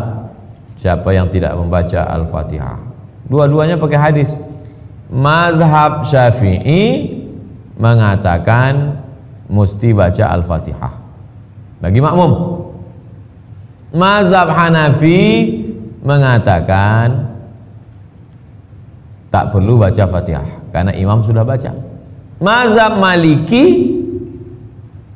siapa yang tidak membaca Al-Fatihah. Dua-duanya pakai hadis. Mazhab Syafi'i mengatakan mesti baca Al-Fatihah bagi makmum. Mazhab Hanafi mengatakan tak perlu baca Fatihah karena imam sudah baca. Mazhab Maliki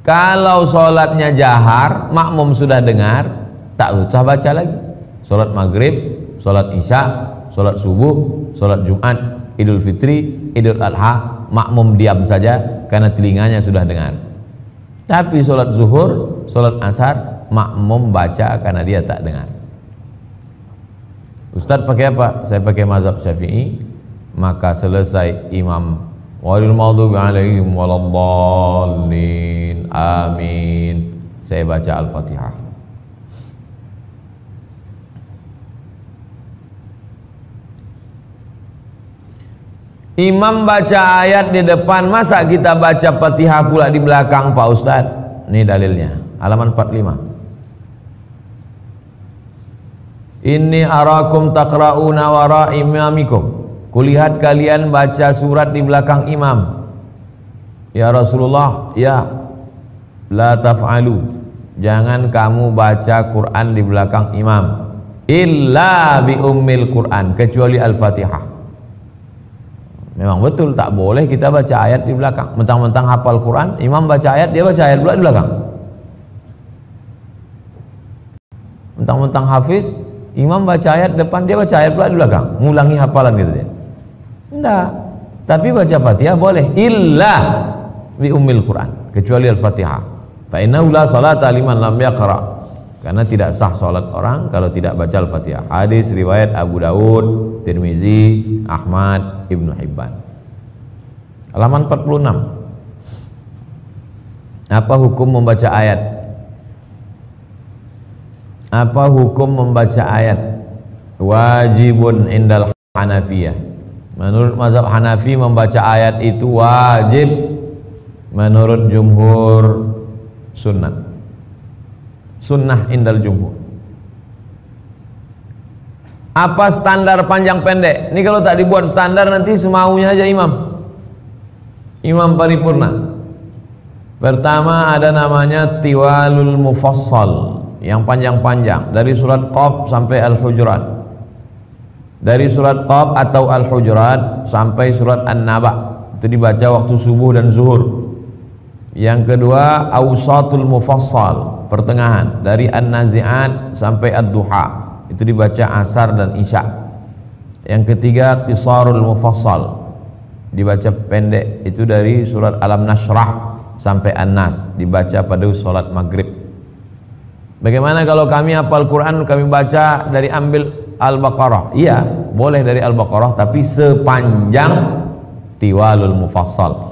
kalau sholatnya jahar, makmum sudah dengar, tak usah baca lagi. Sholat maghrib, sholat isya, sholat subuh, sholat Jumat, Idul Fitri, Idul Adha, makmum diam saja karena telinganya sudah dengar. Tapi sholat zuhur, sholat asar, makmum baca karena dia tak dengar. Ustaz pakai apa? Saya pakai mazhab Syafi'i. Maka selesai imam walil maghdubi alaihim waladdallin amin, saya baca Al-Fatihah. Imam baca ayat di depan, masa kita baca Fatihah pula di belakang Pak Ustadz? Ini dalilnya, halaman 45. Inni arakum taqra'una wara imamikum. Kulihat kalian baca surat di belakang imam. Ya Rasulullah, ya. la taf'alu, jangan kamu baca Quran di belakang imam, illa bi ummil Quran, kecuali Al-Fatihah. Memang betul tak boleh kita baca ayat di belakang. Mentang-mentang hafal Quran, imam baca ayat, dia baca ayat pula di belakang. Mentang-mentang hafiz, imam baca ayat depan, dia baca ayat pula di belakang, ngulangi hafalan gitu dia. Enggak. Tapi baca Fatihah boleh, illa bi ummil Quran, kecuali Al-Fatihah. Fa innahu la salata liman lam yaqra, karena tidak sah salat orang kalau tidak baca Al-Fatihah. Hadis riwayat Abu Daud, Tirmizi, Ahmad, Ibnu Hibban. Halaman 46. Apa hukum membaca ayat? Apa hukum membaca ayat? Wajibun indal Hanafiyah. Menurut mazhab Hanafi membaca ayat itu wajib. Menurut jumhur sunnah. Sunnah indal jumhur. Apa standar panjang pendek? Ini kalau tak dibuat standar nanti semaunya aja imam. Imam paripurna. Pertama ada namanya tiwalul mufassal, yang panjang-panjang, dari surat Qaf sampai Al-Hujurat. Dari surat Qaf atau Al-Hujurat sampai surat An-Naba, itu dibaca waktu subuh dan zuhur. Yang kedua awsatul mufassal, pertengahan, dari An-Nazi'at sampai Ad-Duha, itu dibaca asar dan isya. Yang ketiga qisarul mufassal, dibaca pendek, itu dari surat Alam Nashrah sampai An-Nas, dibaca pada sholat maghrib. Bagaimana kalau kami hafal Quran, kami baca dari ambil Al-Baqarah? Iya, boleh dari Al-Baqarah, tapi sepanjang tiwalul mufassal.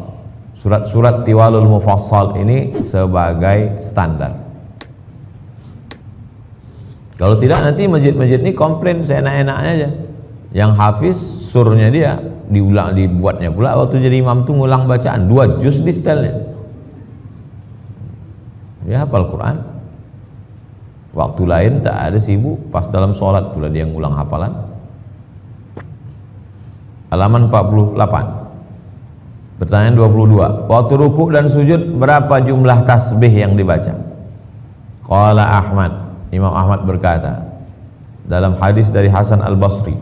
Surat-surat tiwalul mufassal ini sebagai standar. Kalau tidak nanti masjid-masjid ini komplain seenak-enaknya aja. Yang hafiz surnya dia diulang, dibuatnya pula waktu jadi imam tuh ngulang bacaan 2 juz di setelnya. Dia hafal Quran. Waktu lain tak ada sibuk, pas dalam sholat pula dia ngulang hafalan. Halaman 48. Pertanyaan 22. Waktu rukuk dan sujud berapa jumlah tasbih yang dibaca? Qala Ahmad, Imam Ahmad berkata dalam hadis dari Hasan Al-Basri,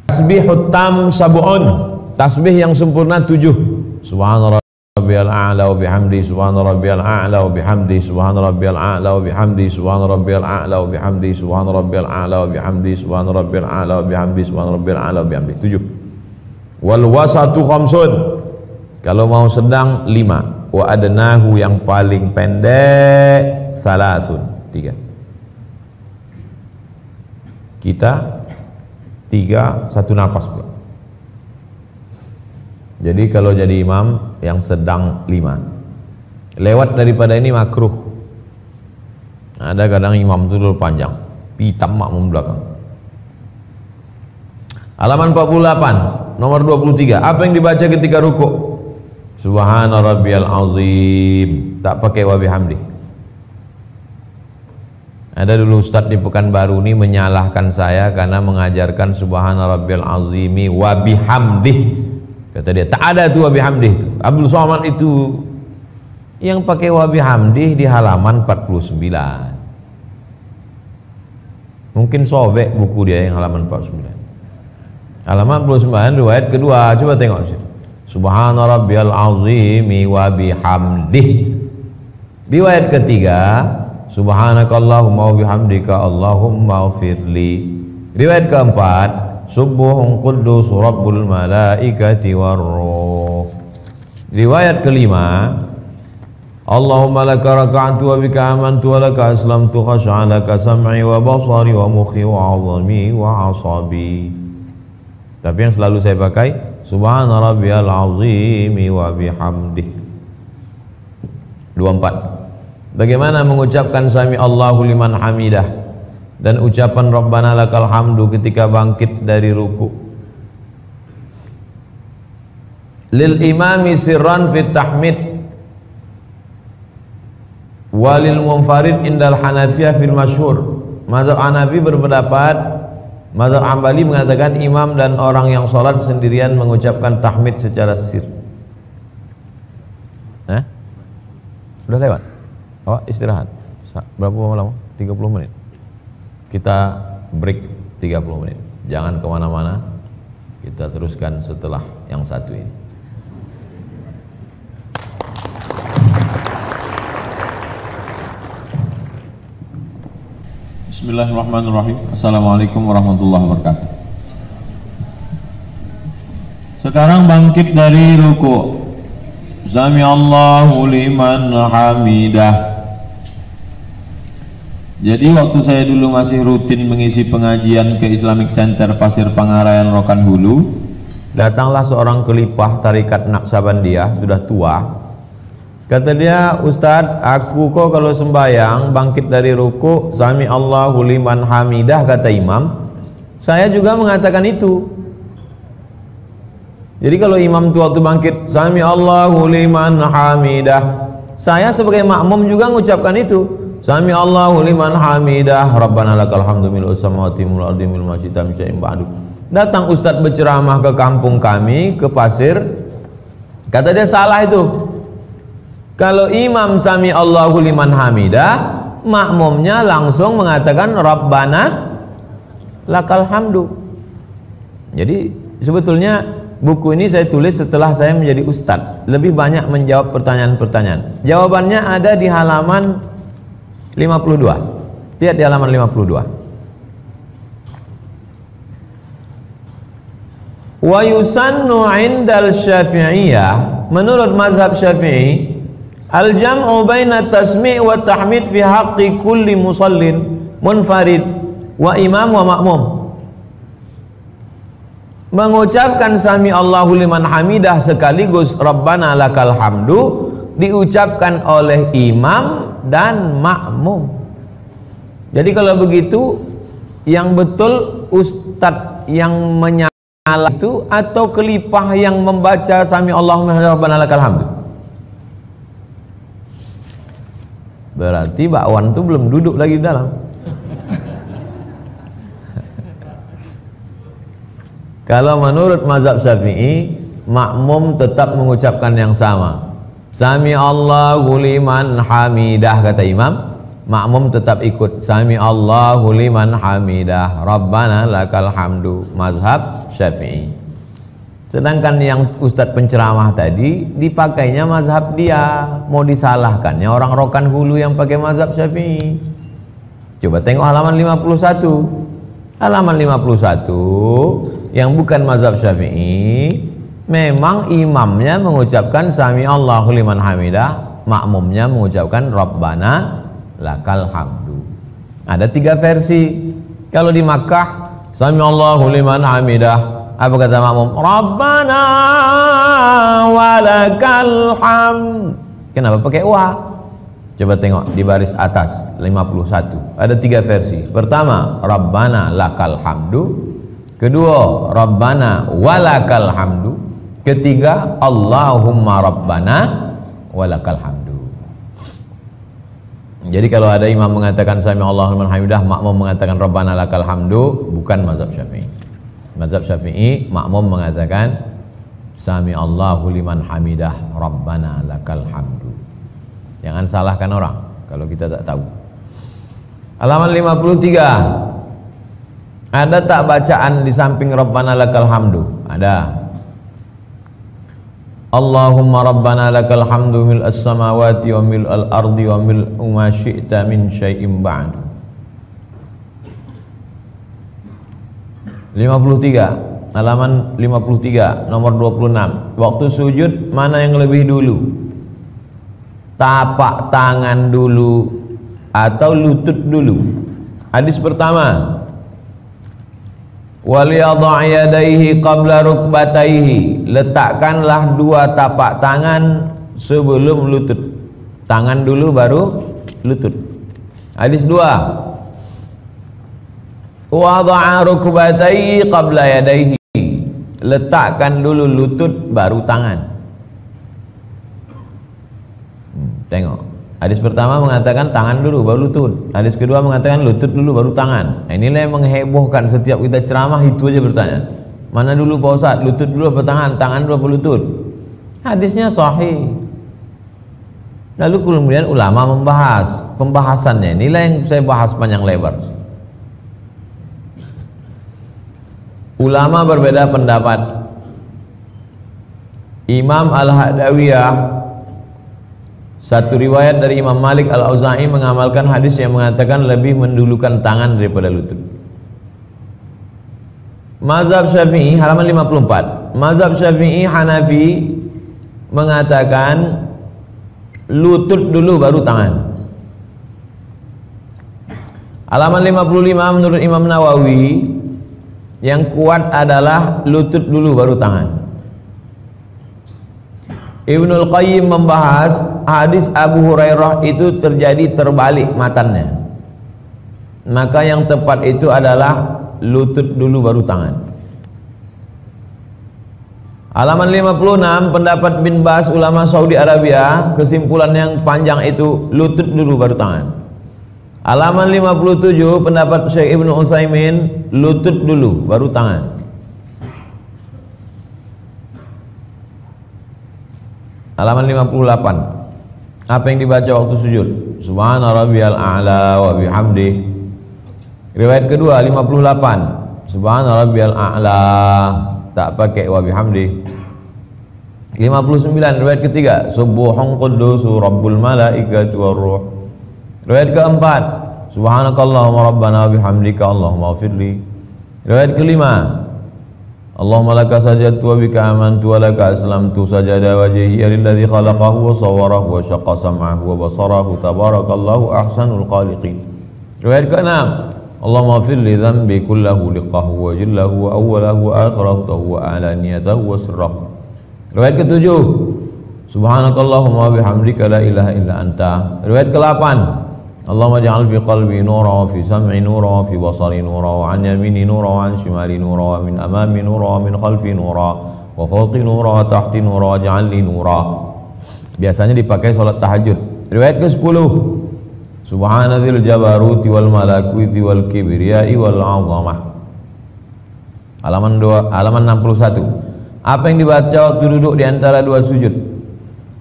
tasbihut tam sab'un, tasbih yang sempurna 7. Subhana rabbiyal a'la wa bihamdi, subhana rabbiyal a'la wa bihamdi, subhana rabbiyal a'la wa bihamdi, subhana rabbiyal a'la wa bihamdi, subhana rabbiyal a'la wa bihamdi, subhana rabbiyal a'la wa bihamdi, subhana rabbiyal a'la wa bihamdi. 7. Wal wasatu khamsun, kalau mau sedang 5. Wa adnahu, yang paling pendek, salasun, 3. Kita 3 1 napas pula. Jadi kalau jadi imam yang sedang 5, lewat daripada ini makruh. Ada kadang imam itu dulu panjang, pitam makmum belakang. Halaman 48, nomor 23. Apa yang dibaca ketika rukuk? Subhana rabbiyal azim, tak pakai wa bihamdi. Ada dulu ustadz di Pekanbaru ini menyalahkan saya karena mengajarkan subhana rabbiyal azimi wa bihamdih. Kata dia, tak ada tuh wa bihamdih itu. Abdul Somad itu yang pakai wa bihamdih di halaman 49. Mungkin sobek buku dia yang halaman 49. Halaman 49 riwayat kedua, coba tengok di situ. Subhana rabbiyal azimi wa bihamdih. Riwayat ketiga, subhanakallahumma wa bihamdika Allahumma ghfirli. Riwayat keempat, subuhun quddus rabbul malaikati warruh. Riwayat kelima, Allahumma laka raka'tu wa bika amantu wa laka aslamtu khash'alaka sam'i wa basari wa mukhi wa 'azami wa 'asabi. Tapi yang selalu saya pakai subhana rabbiyal azimi wa bihamdih. 24. Bagaimana mengucapkan sami Allahu liman hamidah dan ucapan rabbana lakal hamdu ketika bangkit dari ruku? Lil imami sirran fit tahmid walil munfarid indal Hanafiyah fil masyhur. Mazhab Hanafi berpendapat, mazhab Hambali mengatakan imam dan orang yang sholat sendirian mengucapkan tahmid secara sir. Sudah lewat? Oh, istirahat. Berapa lama? 30 menit. Kita break 30 menit. Jangan kemana-mana. Kita teruskan setelah yang satu ini. Bismillahirrahmanirrahim. Assalamualaikum warahmatullahi wabarakatuh. Sekarang bangkit dari ruku. Sami Allahu liman hamidah. Jadi waktu saya dulu masih rutin mengisi pengajian ke Islamic Center Pasir Pangarayan Rokan Hulu, datanglah seorang kelipah tarikat Naqsabandiyah, sudah tua. Kata dia, Ustadz, aku kok kalau sembahyang bangkit dari ruku, Sami Allahu liman hamidah, kata imam, saya juga mengatakan itu. Jadi kalau imam itu waktu bangkit Sami Allahu liman hamidah, saya sebagai makmum juga mengucapkan itu. Sami Allahu liman hamidah, Rabbana lakal hamdu mil'us samawati wal ardi mil ma syi'ta min syai'in ba'du. Datang ustadz berceramah ke kampung kami, ke Pasir. Kata dia salah itu. Kalau imam Sami Allahu liman hamidah, makmumnya langsung mengatakan Rabbana lakal hamdu. Jadi sebetulnya buku ini saya tulis setelah saya menjadi ustadz, lebih banyak menjawab pertanyaan-pertanyaan. Jawabannya ada di halaman 52. Lihat di halaman 52. Wa yusannu 'indal Syafi'iyah, menurut mazhab Syafi'i, al-jam'u baina tasmi' wa tahmid fi haqqi kulli musallin munfarid wa imam wa ma'mum. Mengucapkan Sami Allahu liman hamidah sekaligus Rabbana lakal hamdu diucapkan oleh imam dan makmum. Jadi kalau begitu, yang betul ustadz yang menyala itu atau kelipah yang membaca Sami Allahu liman hamidah Rabbana lakal hamdu? Berarti bakwan itu belum duduk lagi di dalam. Kalau menurut mazhab Syafi'i, makmum tetap mengucapkan yang sama. Sami Allahu liman hamidah, kata imam, makmum tetap ikut Sami Allahu liman hamidah Rabbana lakal hamdu, mazhab Syafi'i. Sedangkan yang ustadz penceramah tadi dipakainya mazhab dia, mau disalahkannya orang Rokan Hulu yang pakai mazhab Syafi'i. Coba tengok halaman 51. Halaman 51 yang bukan mazhab Syafi'i, memang imamnya mengucapkan Sami Allahu liman hamidah, makmumnya mengucapkan Rabbana lakal hamdu. Ada 3 versi. Kalau di Makkah Sami Allahu liman hamidah, apa kata makmum? Rabbana walakal hamd. Kenapa pakai wa? Coba tengok di baris atas 51. Ada 3 versi. Pertama, Rabbana lakal hamdu. Kedua, Rabbana walakal hamdu. Ketiga, Allahumma Rabbana walakal hamdu. Jadi kalau ada imam mengatakan Sami Allahu liman hamidah, makmum mengatakan Rabbana lakal hamdu, bukan mazhab Syafi'i. Mazhab Syafi'i, makmum mengatakan Sami Allahu liman hamidah Rabbana lakal hamdu. Jangan salahkan orang kalau kita tak tahu. Halaman 53. Ada tak bacaan di samping Rabbana lakal hamdu? Ada. Allahumma Rabbana lakal hamdu mil as-samawati wa mil al-ardi wa mil ma syi'ta min syai'in ba'du. 53. Halaman 53 nomor 26. Waktu sujud mana yang lebih dulu? Tapak tangan dulu atau lutut dulu? Hadis pertama, waliyadha' yadaihi qabla rukbataihi, letakkanlah 2 tapak tangan sebelum lutut. Tangan dulu baru lutut. Hadis 2, wada'a rukbataihi qabla yadaihi, letakkan dulu lutut baru tangan. Tengok, hadis pertama mengatakan tangan dulu baru lutut, hadis kedua mengatakan lutut dulu baru tangan. Nah, inilah yang menghebohkan setiap kita ceramah, itu aja bertanya, mana dulu Pak Ustaz, lutut dulu apa tangan, tangan dulu apa lutut? Hadisnya sahih. Lalu kemudian ulama membahas, pembahasannya inilah yang saya bahas panjang lebar. Ulama berbeda pendapat. Imam Al-Hadawiyah, satu riwayat dari Imam Malik Al-Auza'i mengamalkan hadis yang mengatakan lebih mendulukan tangan daripada lutut. Mazhab Syafi'i halaman 54. Mazhab Syafi'i Hanafi mengatakan lutut dulu baru tangan. Halaman 55 menurut Imam Nawawi yang kuat adalah lutut dulu baru tangan. Ibnul Qayyim membahas hadis Abu Hurairah itu terjadi terbalik matannya. Maka yang tepat itu adalah lutut dulu baru tangan. Halaman 56 pendapat bin Baz ulama Saudi Arabia, kesimpulan yang panjang itu lutut dulu baru tangan. Halaman 57 pendapat Syekh Ibnu Utsaimin lutut dulu baru tangan. Halaman 58 apa yang dibaca waktu sujud? Subhana rabbiyal a'la wa bihamdi. Riwayat kedua 58 Subhana rabbiyal a'la, tak pakai wa bihamdi. 59 riwayat ketiga Subuhun qudusu rabbul malaikati warruh. Riwayat keempat Subhanakallahumma rabbana wa bihamdika Allahumma ighfirli. Riwayat kelima Allahumma laka sajadtu wa bika amantu wa laka aslamtu sajada wajhi lilladzi khalaqahu wa sawwarahu wa syaqqa sam'ahu wa basarahu tabarakallahu ahsanul khaliqin. Riwayat ke-6 Allahumma ighfir li dhanbi kullahu liqahu wa jillahu wa awwalahu wa akhirahu wa alaniyatahu wa sirrahu. Riwayat ke-7 Subhanakallahumma bihamdika la ilaha illa anta. Riwayat ke-8 Allahumma ja'al fi qalbi nura wa fi sam'i nura wa fi basari nura wa an yamini nura wa an shimali nura wa min amami nura wa min khalfi nura wa fawqi nura wa tahti nura wa ja'al li nura. Biasanya dipakai salat tahajud. Riwayat ke-10 Subhanadzil jabaruti wal malakuti wal kibriyai wal 'azamah. Halaman 61. Apa yang dibaca waktu duduk di antara dua sujud?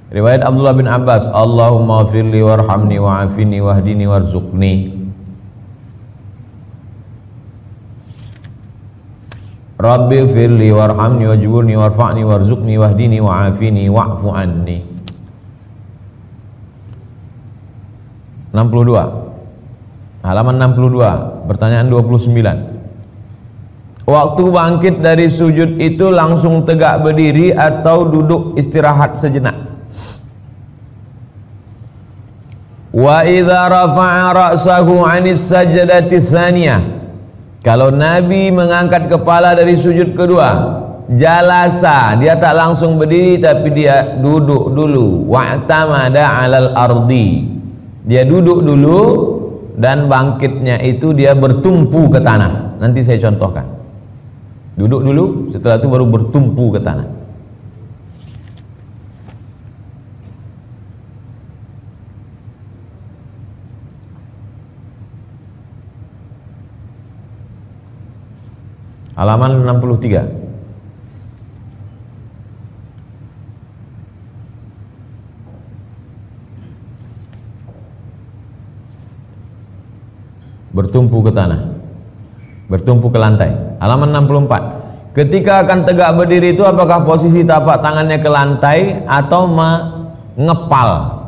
Riwayat Abdullah bin Abbas Allahumma firli warhamni wa'afini wahdini warzuqni. Rabbi firli warhamni wajburni warfa'ni warzuqni wahdini wa'afini wa'fu anni. 62 halaman 62 pertanyaan 29. Waktu bangkit dari sujud itu langsung tegak berdiri atau duduk istirahat sejenak? Wa idza rafa'a ra'sahu 'anis sajdati tsaniyah, kalau Nabi mengangkat kepala dari sujud kedua, jalasa, dia tak langsung berdiri tapi dia duduk dulu. Wa'tamada 'alal ardi, dia duduk dulu dan bangkitnya itu dia bertumpu ke tanah. Nanti saya contohkan. Duduk dulu, setelah itu baru bertumpu ke tanah. Halaman 63. Bertumpu ke tanah, bertumpu ke lantai. Halaman 64. Ketika akan tegak berdiri itu apakah posisi tapak tangannya ke lantai atau mengepal?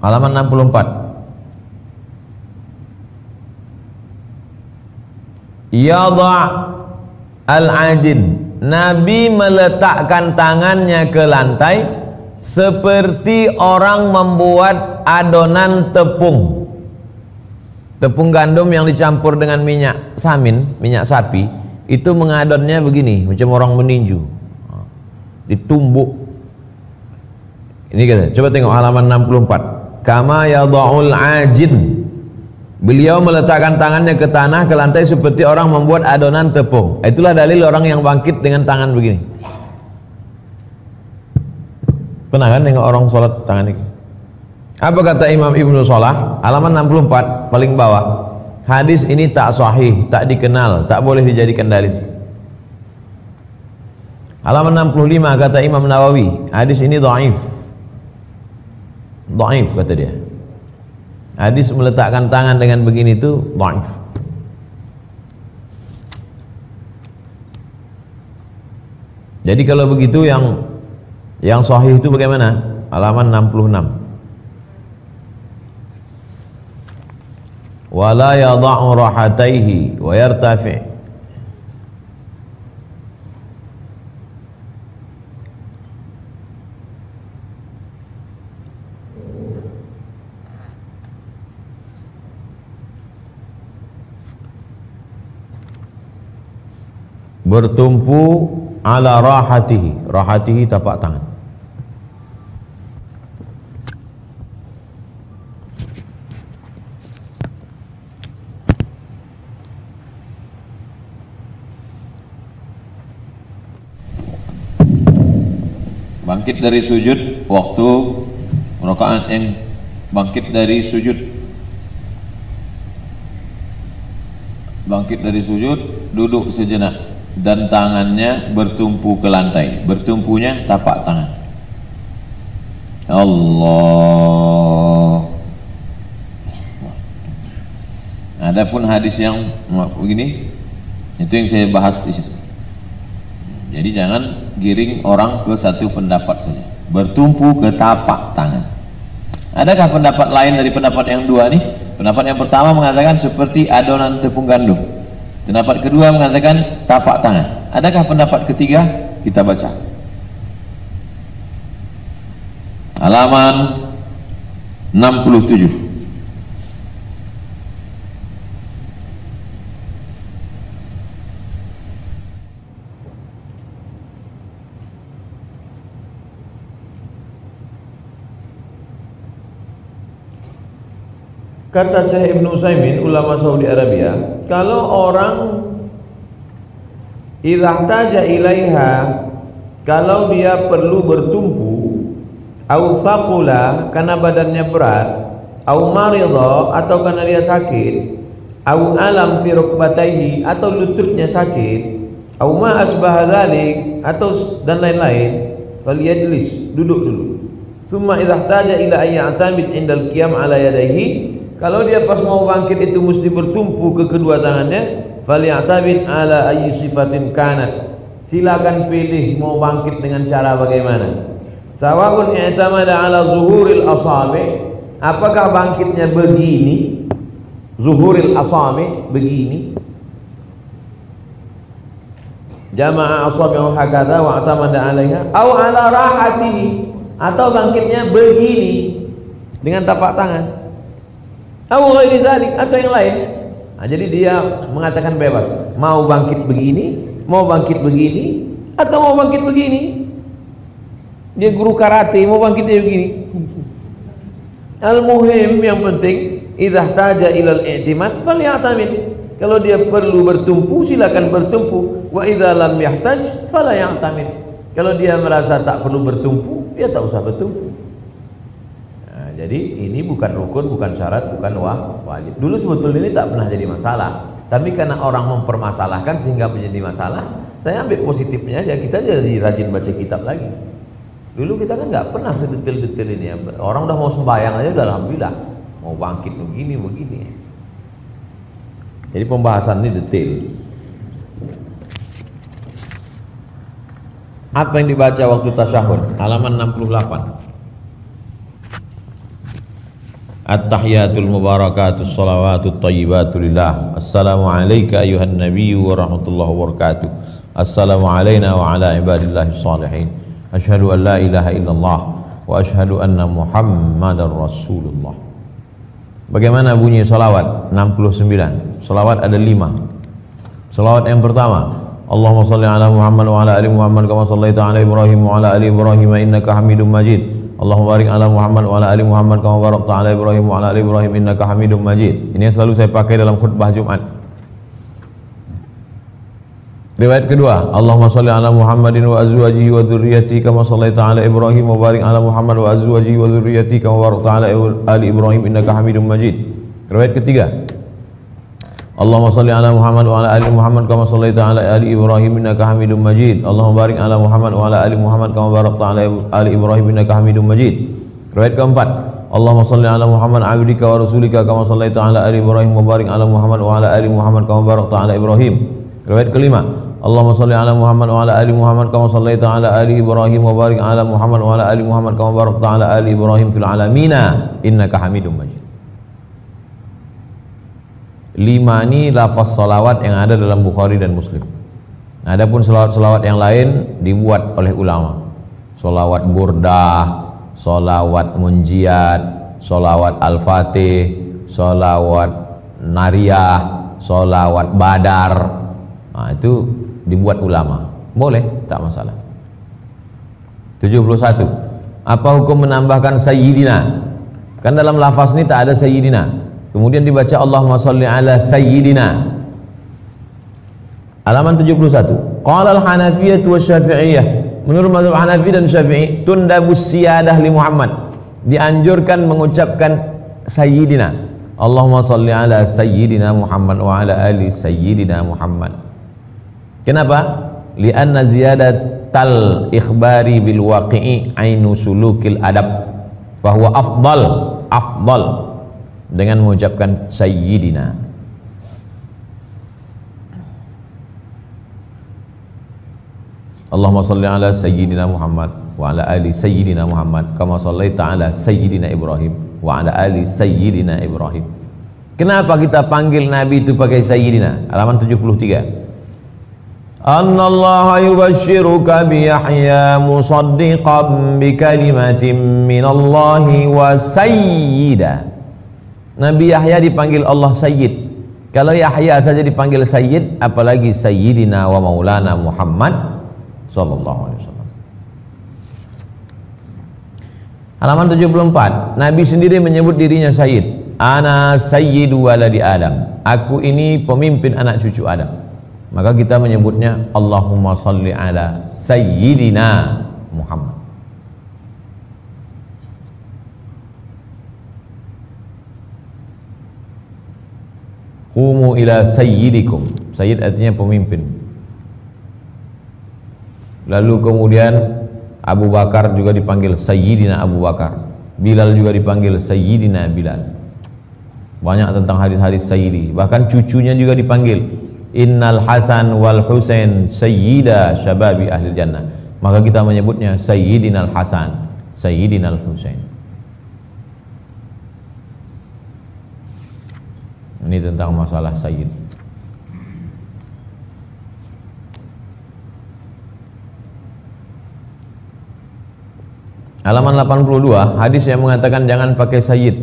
Halaman 64. Yadha' al-ajin, Nabi meletakkan tangannya ke lantai seperti orang membuat adonan tepung. Tepung gandum yang dicampur dengan minyak samin, minyak sapi, itu mengadonnya begini, macam orang meninju. Ditumbuk. Ini kita coba tengok halaman 64. Kama yadha'ul ajin, beliau meletakkan tangannya ke tanah, ke lantai seperti orang membuat adonan tepung. Itulah dalil orang yang bangkit dengan tangan begini. Pernah kan tengok orang sholat tangan ini? Apa kata Imam Ibnu Shalah? Halaman 64 paling bawah. hadis ini tak sahih, tak dikenal, tak boleh dijadikan dalil. Halaman 65 kata Imam Nawawi, hadis ini dhaif. Dhaif kata dia. Hadis meletakkan tangan dengan begini itu dhaif. Jadi kalau begitu yang sahih itu bagaimana? Halaman 66. Wala yadha'u rahataihi wa yartafi'. Bertumpu ala rahatihi. Rahatihi tapak tangan. Bangkit dari sujud waktu rakaat yang bangkit dari sujud. Bangkit dari sujud, duduk sejenak dan tangannya bertumpu ke lantai. Bertumpunya tapak tangan. Allah. Adapun hadis yang begini, itu yang saya bahas di situ. Jadi jangan giring orang ke satu pendapat saja. Bertumpu ke tapak tangan. Adakah pendapat lain dari pendapat yang dua nih? Pendapat yang pertama mengatakan seperti adonan tepung gandum. Pendapat kedua mengatakan tapak tangan. Adakah pendapat ketiga? Kita baca. Halaman 67. Kata Syekh Ibn Utsaimin, ulama Saudi Arabia, kalau orang idza ihtaja ilaiha, kalau dia perlu bertumpu, au thaqula karena badannya berat, au maridha atau karena dia sakit, au alam fi rukbatayhi atau lututnya sakit, au ma asbaha dzalik atau dan lain-lain, falyajlis, duduk dulu. Summa idza ihtaja ila ayya'tamid indal qiyam ala yadayhi, kalau dia pas mau bangkit itu mesti bertumpu ke kedua tangannya, faly'tabid ala ayyi sifatin kanat. Silakan pilih mau bangkit dengan cara bagaimana. Sawa'un i'tamada ala zuhuril asabi, apakah bangkitnya begini? Zuhuril asabi begini. Jama'a asabi'u hakadha wa i'tamada 'alaiha aw ala rahati, atau bangkitnya begini dengan tapak tangan. Atau ghairi dzalik, atau yang lain. Nah, jadi dia mengatakan bebas, mau bangkit begini, mau bangkit begini, atau mau bangkit begini. Dia guru karate, mau bangkit dia begini. Al-muhim, yang penting idza ihtaja ilal i'timad faly'tamid. Kalau dia perlu bertumpu, silakan bertumpu. Wa idza lam yahtaj fala ya'tamid. Kalau dia merasa tak perlu bertumpu, dia tak usah bertumpu. Jadi ini bukan rukun, bukan syarat, bukan wajib. Dulu sebetulnya ini tak pernah jadi masalah, tapi karena orang mempermasalahkan sehingga menjadi masalah. Saya ambil positifnya aja, kita jadi rajin baca kitab lagi. Dulu kita kan nggak pernah sedetail-detail ini ya. Orang udah mau sembahyang aja udah alhamdulillah, mau bangkit begini. Jadi pembahasan ini detail. Apa yang dibaca waktu tasyahud? Halaman 68. At-tahiyatul mubarakatus salawatut thayyibatu lillah. Assalamu alayka ayuhan nabiyyu wa rahmatullahi wa barakatuh. Assalamu alayna wa ala ibadillahi salihin. Asyhadu an la ilaha illallah wa asyhadu anna muhammadar rasulullah. Bagaimana bunyi salawat? 69. Salawat ada 5. Salawat yang pertama, Allahumma salli ala Muhammad wa ala ali Muhammad kama sallaita ala Ibrahim wa ala ali Ibrahim innaka Hamidum Majid. Allahumma barik ala Muhammad wa ala ali Muhammad kama barakta ala Ibrahim wa ala ali Ibrahim innaka Hamidum Majid. Ini yang selalu saya pakai dalam khutbah Jumat. Riwayat kedua, Allahumma shalli ala Muhammadin wa azwajihi wa dzurriyyatihi kama shallaita ala Ibrahim wa barik ala Muhammad wa azwajihi wa dzurriyyatihi kama barakta ala ali Ibrahim innaka Hamidum Majid. Riwayat ketiga, Allahumma salli ala Muhammad wa ala ali Muhammad kama shallaita ala ali Ibrahim innaka Hamidum Majid. Allahumma barik ala Muhammad wa ala ali Muhammad kama barakta ala ali Ibrahim innaka Hamidum Majid. Riwayat keempat, Allahumma salli ala Muhammad abdika wa rasulika kama shallaita ala ali Ibrahim wa barik ala Muhammad wa ala ali Muhammad kama barakta ala Ibrahim. Riwayat kelima, Allahumma salli ala Muhammad wa ala ali Muhammad kama shallaita ala ali Ibrahim wa barik ala Muhammad wa ala ali Muhammad kama barakta ala ali Ibrahim fil alamina innaka Hamidum Majid. 5 ini lafaz salawat yang ada dalam Bukhari dan Muslim. Adapun salawat-salawat yang lain dibuat oleh ulama. Salawat burdah, salawat munjiat, salawat al-fatih, salawat nariyah, salawat badar. Nah, itu dibuat ulama. Boleh, tak masalah. 71. Apa hukum menambahkan sayyidina? Kan dalam lafaz ini tak ada sayyidina. Kemudian dibaca Allahumma salli ala sayyidina. Halaman 71. Qala al-Hanafiyyah wa Syafi'iyah. Menurut mazhab Hanafi dan Syafi'i, tundabus siyadah li Muhammad. Dianjurkan mengucapkan sayyidina. Allahumma salli ala sayyidina Muhammad wa ala ali sayyidina Muhammad. Kenapa? Li'anna ziyadatal ikhbari bil waqi'i ainu sulukil adab. Fahuwa afdal dengan mengucapkan sayyidina. Allahumma salli ala sayyidina Muhammad wa ala ali sayyidina Muhammad kama shallaita ala sayyidina Ibrahim wa ala ali sayyidina Ibrahim. Kenapa kita panggil Nabi itu pakai sayyidina? Halaman 73. Annallaha yubashshiruka bi Yahya musaddiqan bi kalimatin minallahi wa sayyida. Nabi Yahya dipanggil Allah Sayyid. Kalau Yahya saja dipanggil Sayyid, apalagi Sayyidina wa Maulana Muhammad sallallahu alaihi wasallam. Halaman 74. Nabi sendiri menyebut dirinya Sayyid. Ana sayyidu waladi Adam. Aku ini pemimpin anak cucu Adam. Maka kita menyebutnya Allahumma salli ala Sayyidina Muhammad. Qumu ila sayyidikum. Sayyid artinya pemimpin. Lalu kemudian Abu Bakar juga dipanggil Sayyidina Abu Bakar. Bilal juga dipanggil Sayyidina Bilal. Banyak tentang hadis-hadis Sayyidi. Bahkan cucunya juga dipanggil Innal Hasan wal Husain Sayyida Syababi Ahlil Jannah. Maka kita menyebutnya Sayyidina Al-Hasan, Sayyidina Al-Husain. Ini tentang masalah Sayyid. Halaman 82, hadis yang mengatakan jangan pakai Sayyid.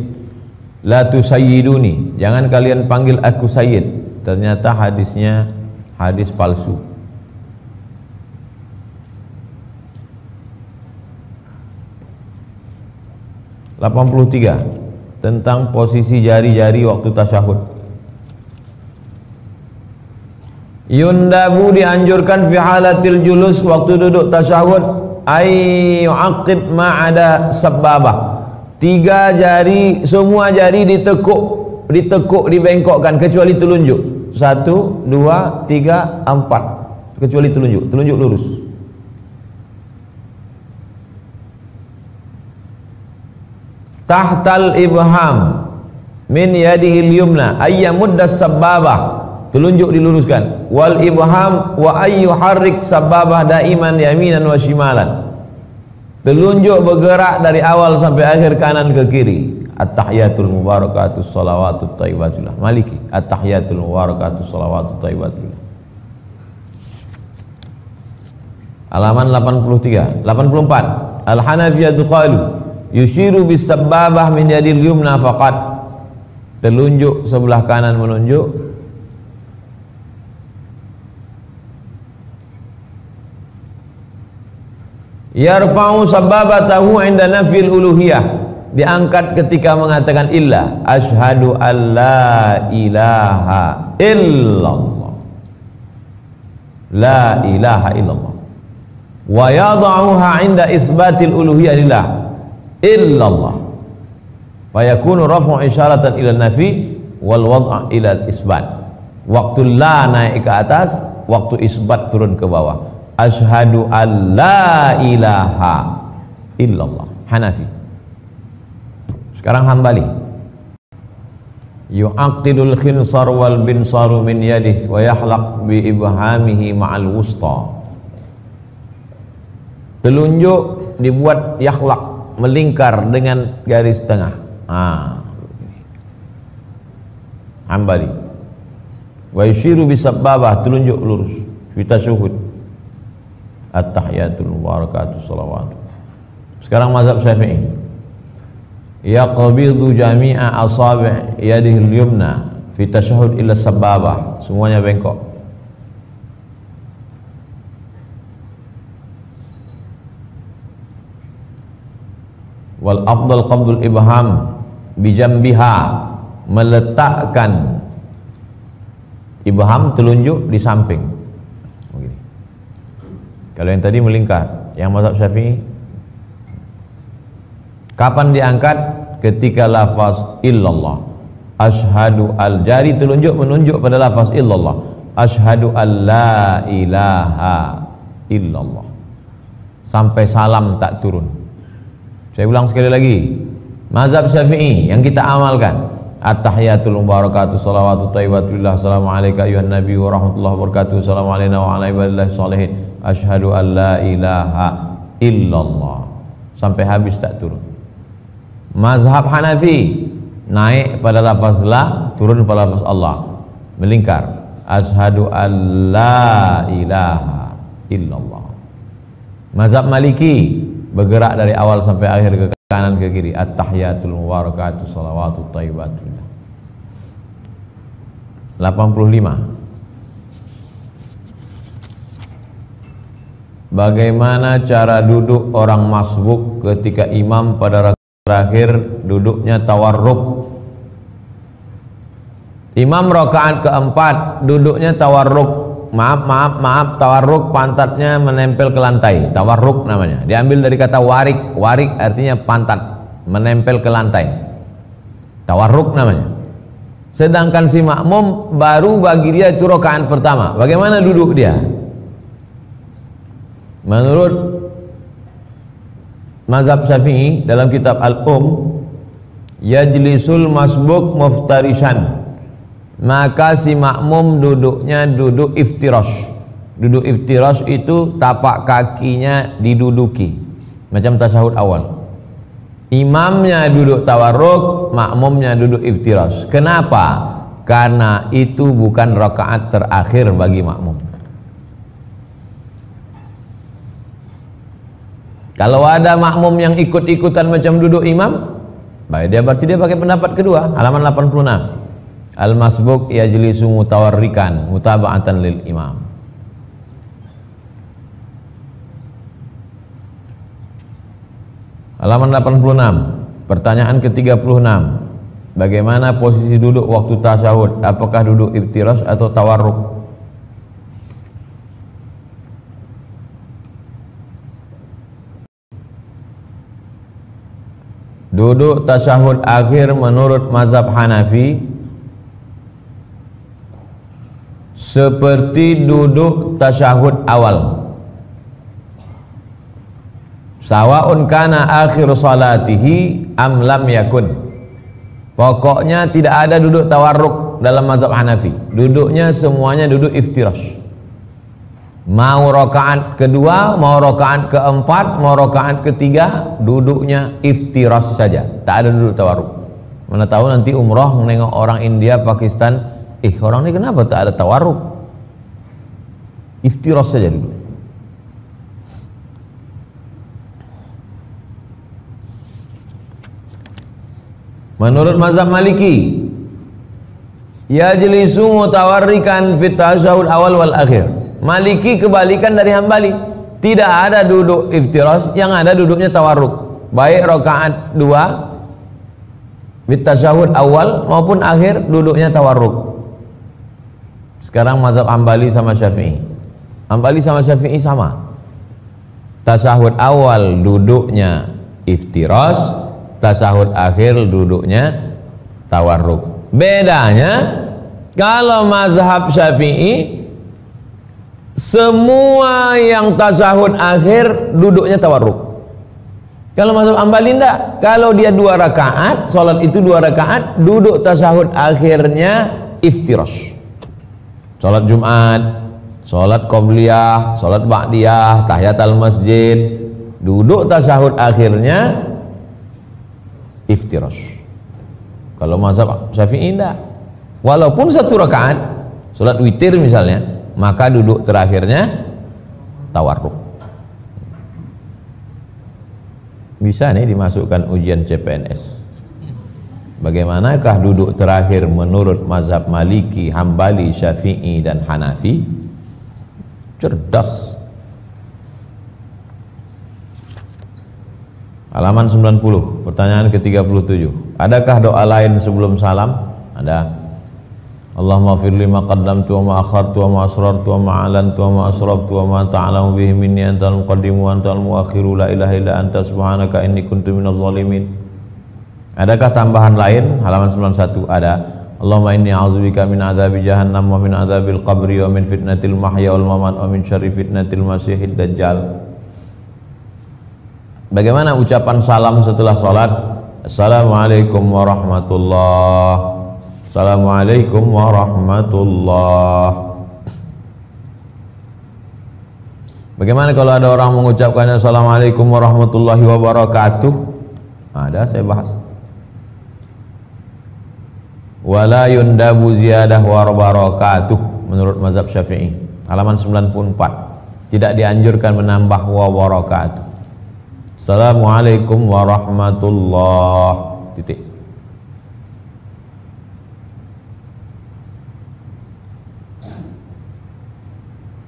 La tusayyiduni, jangan kalian panggil aku Sayyid. Ternyata hadisnya hadis palsu. (83) Tentang posisi jari-jari waktu tasyahud. Yundabu dianjurkan fi halatil julus waktu duduk tasyahud ay yu'aqib ma'ada sababah. 3 jari, semua jari ditekuk, dibengkokkan kecuali telunjuk. 1, 2, 3, 4. Kecuali telunjuk lurus. Tahtal ibham min yadihil yumna ayyamuddas sababah. Telunjuk diluruskan. Wal ibham wa ayyuharrik sababah daiman yaminan wa shimalan. Telunjuk bergerak dari awal sampai akhir kanan ke kiri. At-tahiyatul mubarakatus salawatut thayyibatullah. Maliki. At-tahiyatul mubarakatus salawatut thayyibatullah. Halaman 83, 84. Al-Hanafiyatu qalu yushiru bis sababah min yadil yumna faqat. Telunjuk sebelah kanan menunjuk. Yarfa'u sababatahu 'inda nafil uluhiyah, diangkat ketika mengatakan illa asyhadu alla ilaha illallah, la ilaha illallah, wa yad'uha 'inda isbatil uluhiyah lillah illallah, fa yakunu raf'u isyaratan ila nafi wal wad'a ila isbat. Waktu la naik ke atas, waktu isbat turun ke bawah. Asyhadu an la ilaha illallah. Hanafi. Sekarang Hambali. Yu'aqidul khinsar wal binsaru min yadih wa yahlaq bi ibhamihi ma'al wusta. Telunjuk dibuat yahlaq, melingkar dengan garis tengah. Hambali. Wa yushiru bisababah, telunjuk lurus. Fi tasyahud. At-tahiyatul mubarakatuh salawatu. Sekarang mazhab Syafi'i. Yaqbidu jami'a asabi' yadihi al-yumna fi tasyahud illa sababah. Semuanya bengkok. Wal afdal qabdul ibham bijambiha, meletakkan ibham telunjuk di samping. Begini. Kalau yang tadi melingkar, yang mazhab Syafi'i kapan diangkat? Ketika lafaz illallah. Asyhadu al, jari telunjuk menunjuk pada lafaz illallah. Asyhadu an la ilaha illallah. Sampai salam tak turun. Saya ulang sekali lagi. Mazhab Syafi'i yang kita amalkan. At-tahiyatul mubarakatuh salawatu thayyibatullah. Assalamualaikum ayuhan nabi wa rahmatullahi wabarakatuh. Assalamualaikum wa ala ibadillahi sholihin. Asyhadu an la ilaha illallah. Sampai habis tak turun. Mazhab Hanafi naik pada lafaz la, turun pada lafaz Allah, melingkar. Asyhadu an la ilaha illallah. Mazhab Maliki bergerak dari awal sampai akhir ke kanan ke kiri. At-tahiyatul mubarakatuh salawatu thayyibatullah. 85. Bagaimana cara duduk orang masbuk ketika imam pada rakaat terakhir duduknya tawarruk? Imam rakaat keempat duduknya tawarruk. Maaf, tawarruk pantatnya menempel ke lantai. Tawarruk namanya. Diambil dari kata warik. Warik artinya pantat menempel ke lantai. Tawarruk namanya. Sedangkan si makmum baru bagi dia itu rakaat pertama. Bagaimana duduk dia? Menurut mazhab Syafi'i dalam kitab Al-Um, yajlisul masbuk muftarishan, maka si makmum duduknya duduk iftirash. Duduk iftirash itu tapak kakinya diduduki macam tasyahud awal. Imamnya duduk tawarruk, makmumnya duduk iftirash. Kenapa? Karena itu bukan rakaat terakhir bagi makmum. Kalau ada makmum yang ikut-ikutan macam duduk imam, baik dia berarti dia pakai pendapat kedua, halaman 86. Al-masbuk yajlisu mutawarrikan mutaba'atan lil imam. Halaman 86. Pertanyaan ke-36. Bagaimana posisi duduk waktu tasyahud? Apakah duduk iftirash atau tawarruk? Duduk tasyahud akhir menurut mazhab Hanafi seperti duduk tasyahud awal. Sawa'un kana akhir salatihi am lam yakun. Pokoknya tidak ada duduk tawarruk dalam mazhab Hanafi. Duduknya semuanya duduk iftirash. Mau rakaat kedua, mau rakaat keempat, mau rakaat ketiga, duduknya iftirash saja, tak ada duduk tawarruk. Mana tahu nanti umrah menengok orang India, Pakistan, orang ini kenapa tak ada tawarruk? Iftirash saja duduk. Menurut mazhab Maliki, yajlisu mutawarrikan fit tasyahud awal wal akhir. Maliki kebalikan dari Hambali. Tidak ada duduk iftirash, yang ada duduknya tawarruk. Baik rakaat 2 fit tasyahud awal maupun akhir duduknya tawarruk. Sekarang mazhab Hambali sama Syafi'i. Hambali sama Syafi'i sama. Tasyahud awal duduknya iftirash, tasyahud akhir duduknya tawarruk. Bedanya Kalau mazhab Syafi'i, semua yang tasyahud akhir duduknya tawarruk. Kalau mazhab Hambali enggak. Kalau dia 2 rakaat, salat itu 2 rakaat, duduk tasyahud akhirnya iftirash. Salat Jumat, salat qabliyah, salat ba'diyah, tahiyatul masjid, duduk tasyahud akhirnya iftirash. Kalau mazhab Syafi'i enggak. Walaupun 1 rakaat, salat witir misalnya, maka duduk terakhirnya tawarruk. Bisa nih dimasukkan ujian CPNS. Bagaimanakah duduk terakhir menurut mazhab Maliki, Hambali, Syafi'i dan Hanafi? Cerdas. Halaman 90, pertanyaan ke-37. Adakah doa lain sebelum salam? Ada. Allahumma fir lima qaddamtu wa ma akhartu wa ma asrartu wa ma alantu wa ma asraftu wa ma ta'lamu bihi minni antal muqaddimu wa antal muakhiru la ilaha illa anta subhanaka inni kuntu minaz zalimin. Adakah tambahan lain? Halaman 91 ada. Allahumma inni a'udzubika min adzabi jahannam wa min adzabil qabri wa min fitnatil mahya wal mamat wa min syarri fitnatil masiihid dajjal. Bagaimana ucapan salam setelah salat? Assalamualaikum warahmatullahi. Assalamualaikum warahmatullahi. Bagaimana kalau ada orang mengucapkannya Assalamualaikum warahmatullahi wabarakatuh? Ada, saya bahas. Wala yundabu ziyadah wabarakatuh menurut mazhab Syafi'i. Halaman 94. Tidak dianjurkan menambah wabarakatuh. Assalamualaikum warahmatullahi. Titik.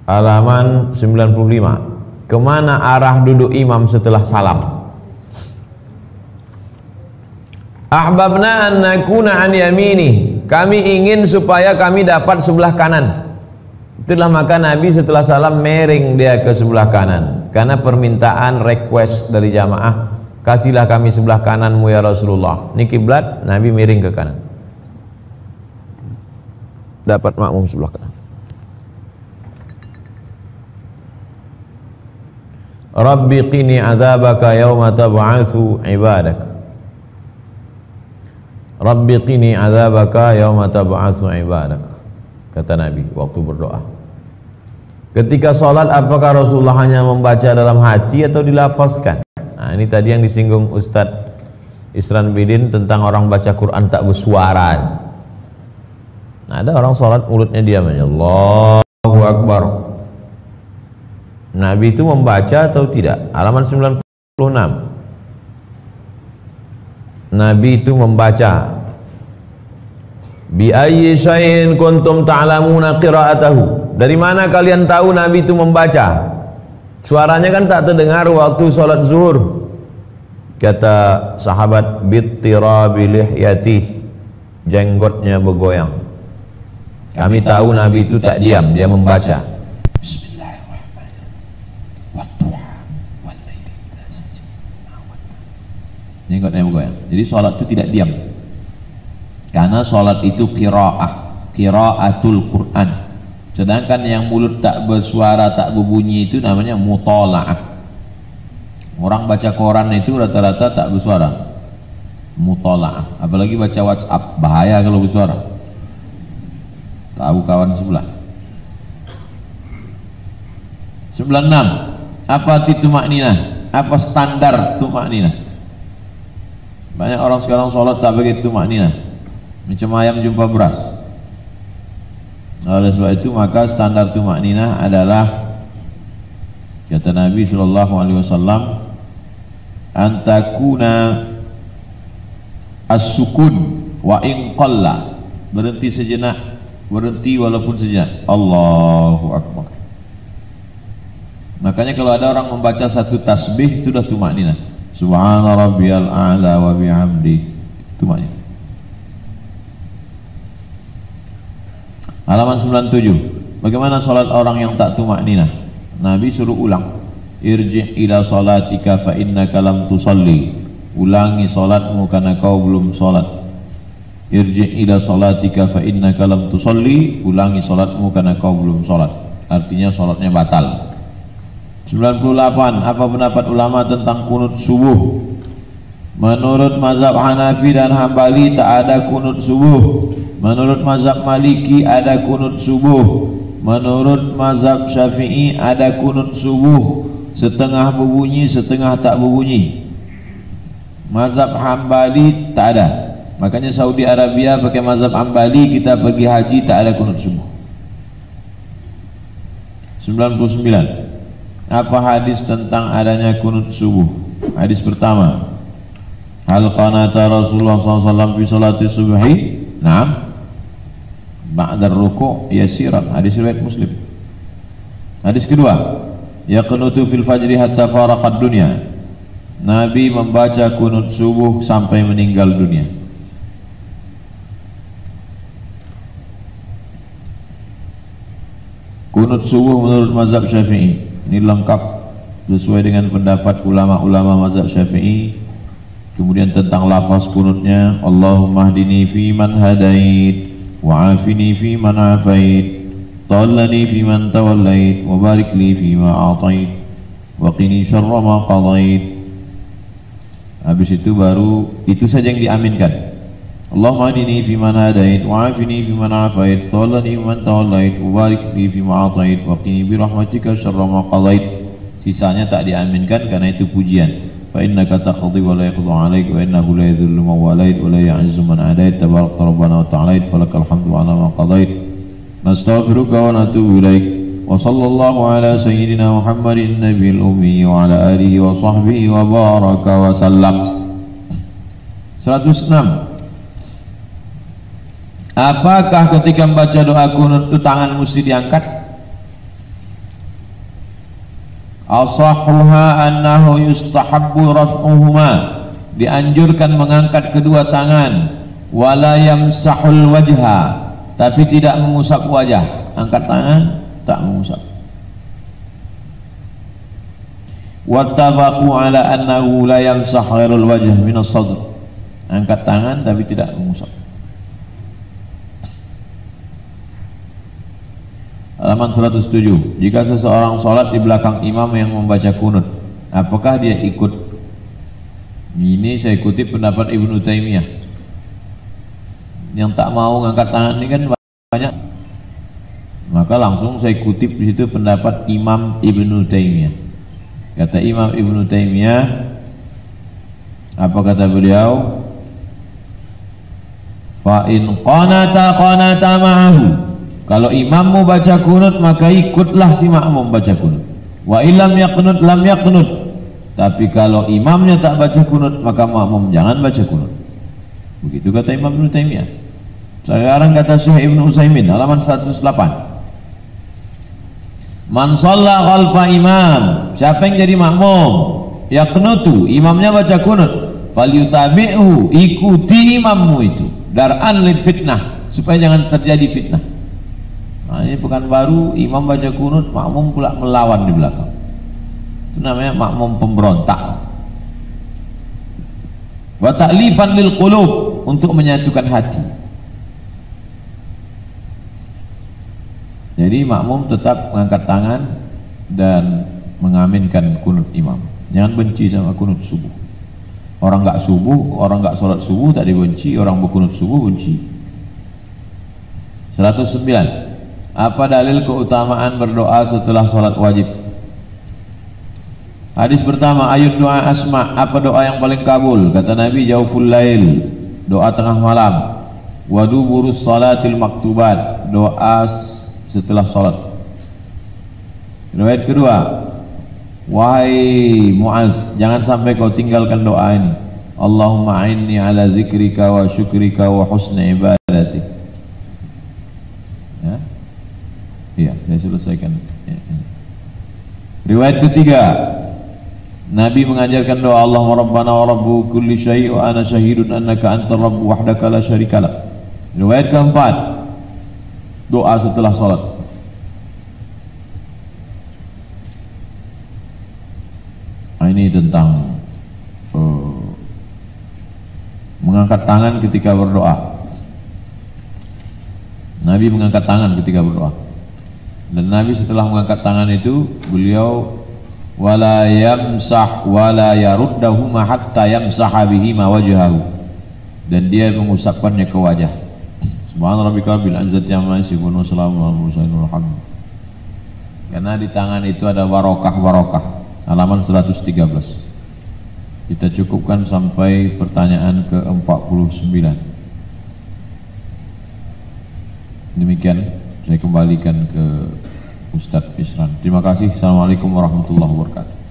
Halaman 95. Kemana arah duduk imam setelah salam? Ahbabna an nakuna an yamini. Kami ingin supaya kami dapat sebelah kanan. Itulah maka Nabi setelah salam miring dia ke sebelah kanan. Karena permintaan request dari jamaah, kasihlah kami sebelah kananmu ya Rasulullah. Ini kiblat, Nabi miring ke kanan. Dapat makmum sebelah kanan. Rabbi qini azabaka yawma tab'atsu ibadak. Rabbi qini azabaka yawma tab'atsu ibadak. Kata Nabi waktu berdoa. Ketika sholat, apakah Rasulullah hanya membaca dalam hati atau dilafazkan? Nah, ini tadi yang disinggung Ustadz Isran Bidin tentang orang baca Quran tak bersuara. Nah, ada orang sholat mulutnya diam aja. Allahu Akbar. Nabi itu membaca atau tidak? Halaman 96. Nabi itu membaca. Bi ayyi syai'in kuntum ta'lamuna qira'atahu. Dari mana kalian tahu Nabi itu membaca? Suaranya kan tak terdengar waktu sholat zuhur. Kata sahabat, bittirabi lihyatih, jenggotnya bergoyang. Kami tahu Nabi itu tak diam, dia membaca. Jenggotnya bergoyang. Jadi sholat itu tidak diam. Karena sholat itu qiraatul Quran. Sedangkan yang mulut tak bersuara, tak berbunyi itu namanya mutola'ah. Orang baca koran itu rata-rata tak bersuara, mutola'ah. Apalagi baca WhatsApp, bahaya kalau bersuara. Tahu kawan sebelah. 96. Apa itu maknina? Apa standar tumakninah? Banyak orang sekarang sholat tak begitu maknina, macam ayam jumpa beras. Oleh sebab itu maka standar tumakninah adalah, kata Nabi SAW, antakuna as-sukun wa in qalla, berhenti sejenak, berhenti walaupun sejenak. Allahu Akbar. Makanya kalau ada orang membaca satu tasbih itu dah tumakninah. Subhana rabbiyal a'la wa bihamdi, tumakninah. Halaman 97. Bagaimana sholat orang yang tak tumakninah? Nabi suruh ulang. Irji' ila sholatika fa innaka lam tusalli. Ulangi sholatmu karena kau belum sholat. irji' ila salatika fa innaka lam tusalli, ulangi salatmu karena kau belum salat. Artinya salatnya batal. 98. Apa pendapat ulama tentang kunut subuh? Menurut mazhab Hanafi dan Hambali tak ada kunut subuh. Menurut mazhab Maliki ada kunut subuh. Menurut mazhab Syafi'i ada kunut subuh, setengah berbunyi setengah tak berbunyi. Mazhab Hambali tak ada. Makanya Saudi Arabia pakai mazhab Hambali, kita pergi haji tak ada kunut subuh. 99. Apa hadis tentang adanya kunut subuh? Hadis pertama, hal qanata Rasulullah SAW fi salati subhi? Naam, ba'da ruku' yasiran. Hadis riwayat Muslim. Hadis kedua, yaqnutu fil fajri hatta faraqad dunya. Nabi membaca kunut subuh sampai meninggal dunia. Kunut subuh menurut mazhab Syafi'i ini lengkap sesuai dengan pendapat ulama-ulama mazhab Syafi'i. Kemudian tentang lafaz kunutnya, Allahumma hdini fi man hadait wa afini fi man afait, tawallani fi man tawallait, wa barik li fi ma a'tait, wa qini syarra ma qadait. Habis itu baru itu saja yang diaminkan. Allahumma hdini fi man hadait wa afini fi man afait, tawallani fi man tawallait, wa barik li fi ma a'tait, wa qini bi rahmatika syarra ma qadait. Sisanya tak diaminkan karena itu pujian. Fa innaka taqdi wa la yaqdu 'alaik wa innahu la yadhillu man walait wa la ya'izzu man adait tabarakta rabbana wa ta'ala falakal hamdu 'ala ma qadait. Nastaghfiruka wa natubu ilaik. Wa sallallahu ala sayyidina Muhammadin nabiyil ummi wa ala alihi wa sahbihi wa baraka wa sallam. 106. Apakah ketika membaca doa kunut itu tangan mesti diangkat? Asahuha annahu yustahabbu raf'uhuma, dianjurkan mengangkat kedua tangan. Wala yamsahul wajha, tapi tidak mengusap wajah. Angkat tangan, tak mengusap. Wattafaqu ala annahu la yamsah ghairul wajh min as-sadr, angkat tangan tapi tidak mengusap. Halaman 107. Jika seseorang sholat di belakang imam yang membaca kunut, apakah dia ikut? Ini saya kutip pendapat Ibnu Taimiyah. Yang tak mau ngangkat tangan ini kan banyak, maka langsung saya kutip di situ pendapat Imam Ibnu Taimiyah. Kata Imam Ibnu Taimiyah, apa kata beliau? Fa in qanata ma'ahu, kalau imam mau baca kunut maka ikutlah si makmum baca kunut. Wa illam yaqnut lam yaqnut, tapi kalau imamnya tak baca kunut maka makmum jangan baca kunut. Begitu kata Imam Ibnu Taimiyah. Sekarang kata Syekh Ibnu Utsaimin halaman 108. Man shalla khalfa imam, siapa yang jadi makmum yaqnutu, imamnya baca kunut, falyutabi'hu, ikuti imammu itu, dar'an lil fitnah, supaya jangan terjadi fitnah. Nah, ini pekan baru imam baca kunut, makmum pula melawan di belakang. Itu namanya makmum pemberontak. Wa ta'lifan lil qulub, untuk menyatukan hati. Jadi makmum tetap mengangkat tangan dan mengaminkan kunut imam. Jangan benci sama kunut subuh. Orang enggak subuh, orang enggak sholat subuh tak dibenci, orang berkunut subuh benci. 109. Apa dalil keutamaan berdoa setelah sholat wajib? Hadis pertama, ayat doa asma, apa doa yang paling kabul? Kata Nabi, jauful lail, doa tengah malam. Waduburus salatil maktubat, doa setelah sholat. Riwayat kedua, wahai Muaz, jangan sampai kau tinggalkan doa ini. Allahumma a'inni ala zikrika wa syukrika wa husni ibadatik. Ya, iya, saya selesaikan. Ya. Riwayat ketiga, Nabi mengajarkan doa Allahumma rabbana wa rabbu kulli syai' wa ana syahidun annaka antar rabbu wahdaka la syarikalah. Riwayat keempat, doa setelah salat. Ini tentang mengangkat tangan ketika berdoa. Nabi mengangkat tangan ketika berdoa. Dan Nabi setelah mengangkat tangan itu, beliau wala yamsah wala yaruddahuma hatta yamsaha bihima wajhahu, dan dia mengusapkannya ke wajah. Subhana rabbika rabbil izzati amma yasifun wa salamun alal mursalin walhamdulillah. Karena di tangan itu ada barokah, halaman 113. Kita cukupkan sampai pertanyaan ke-49. Demikian, saya kembalikan ke Ustadz Isran. Terima kasih. Assalamualaikum warahmatullahi wabarakatuh.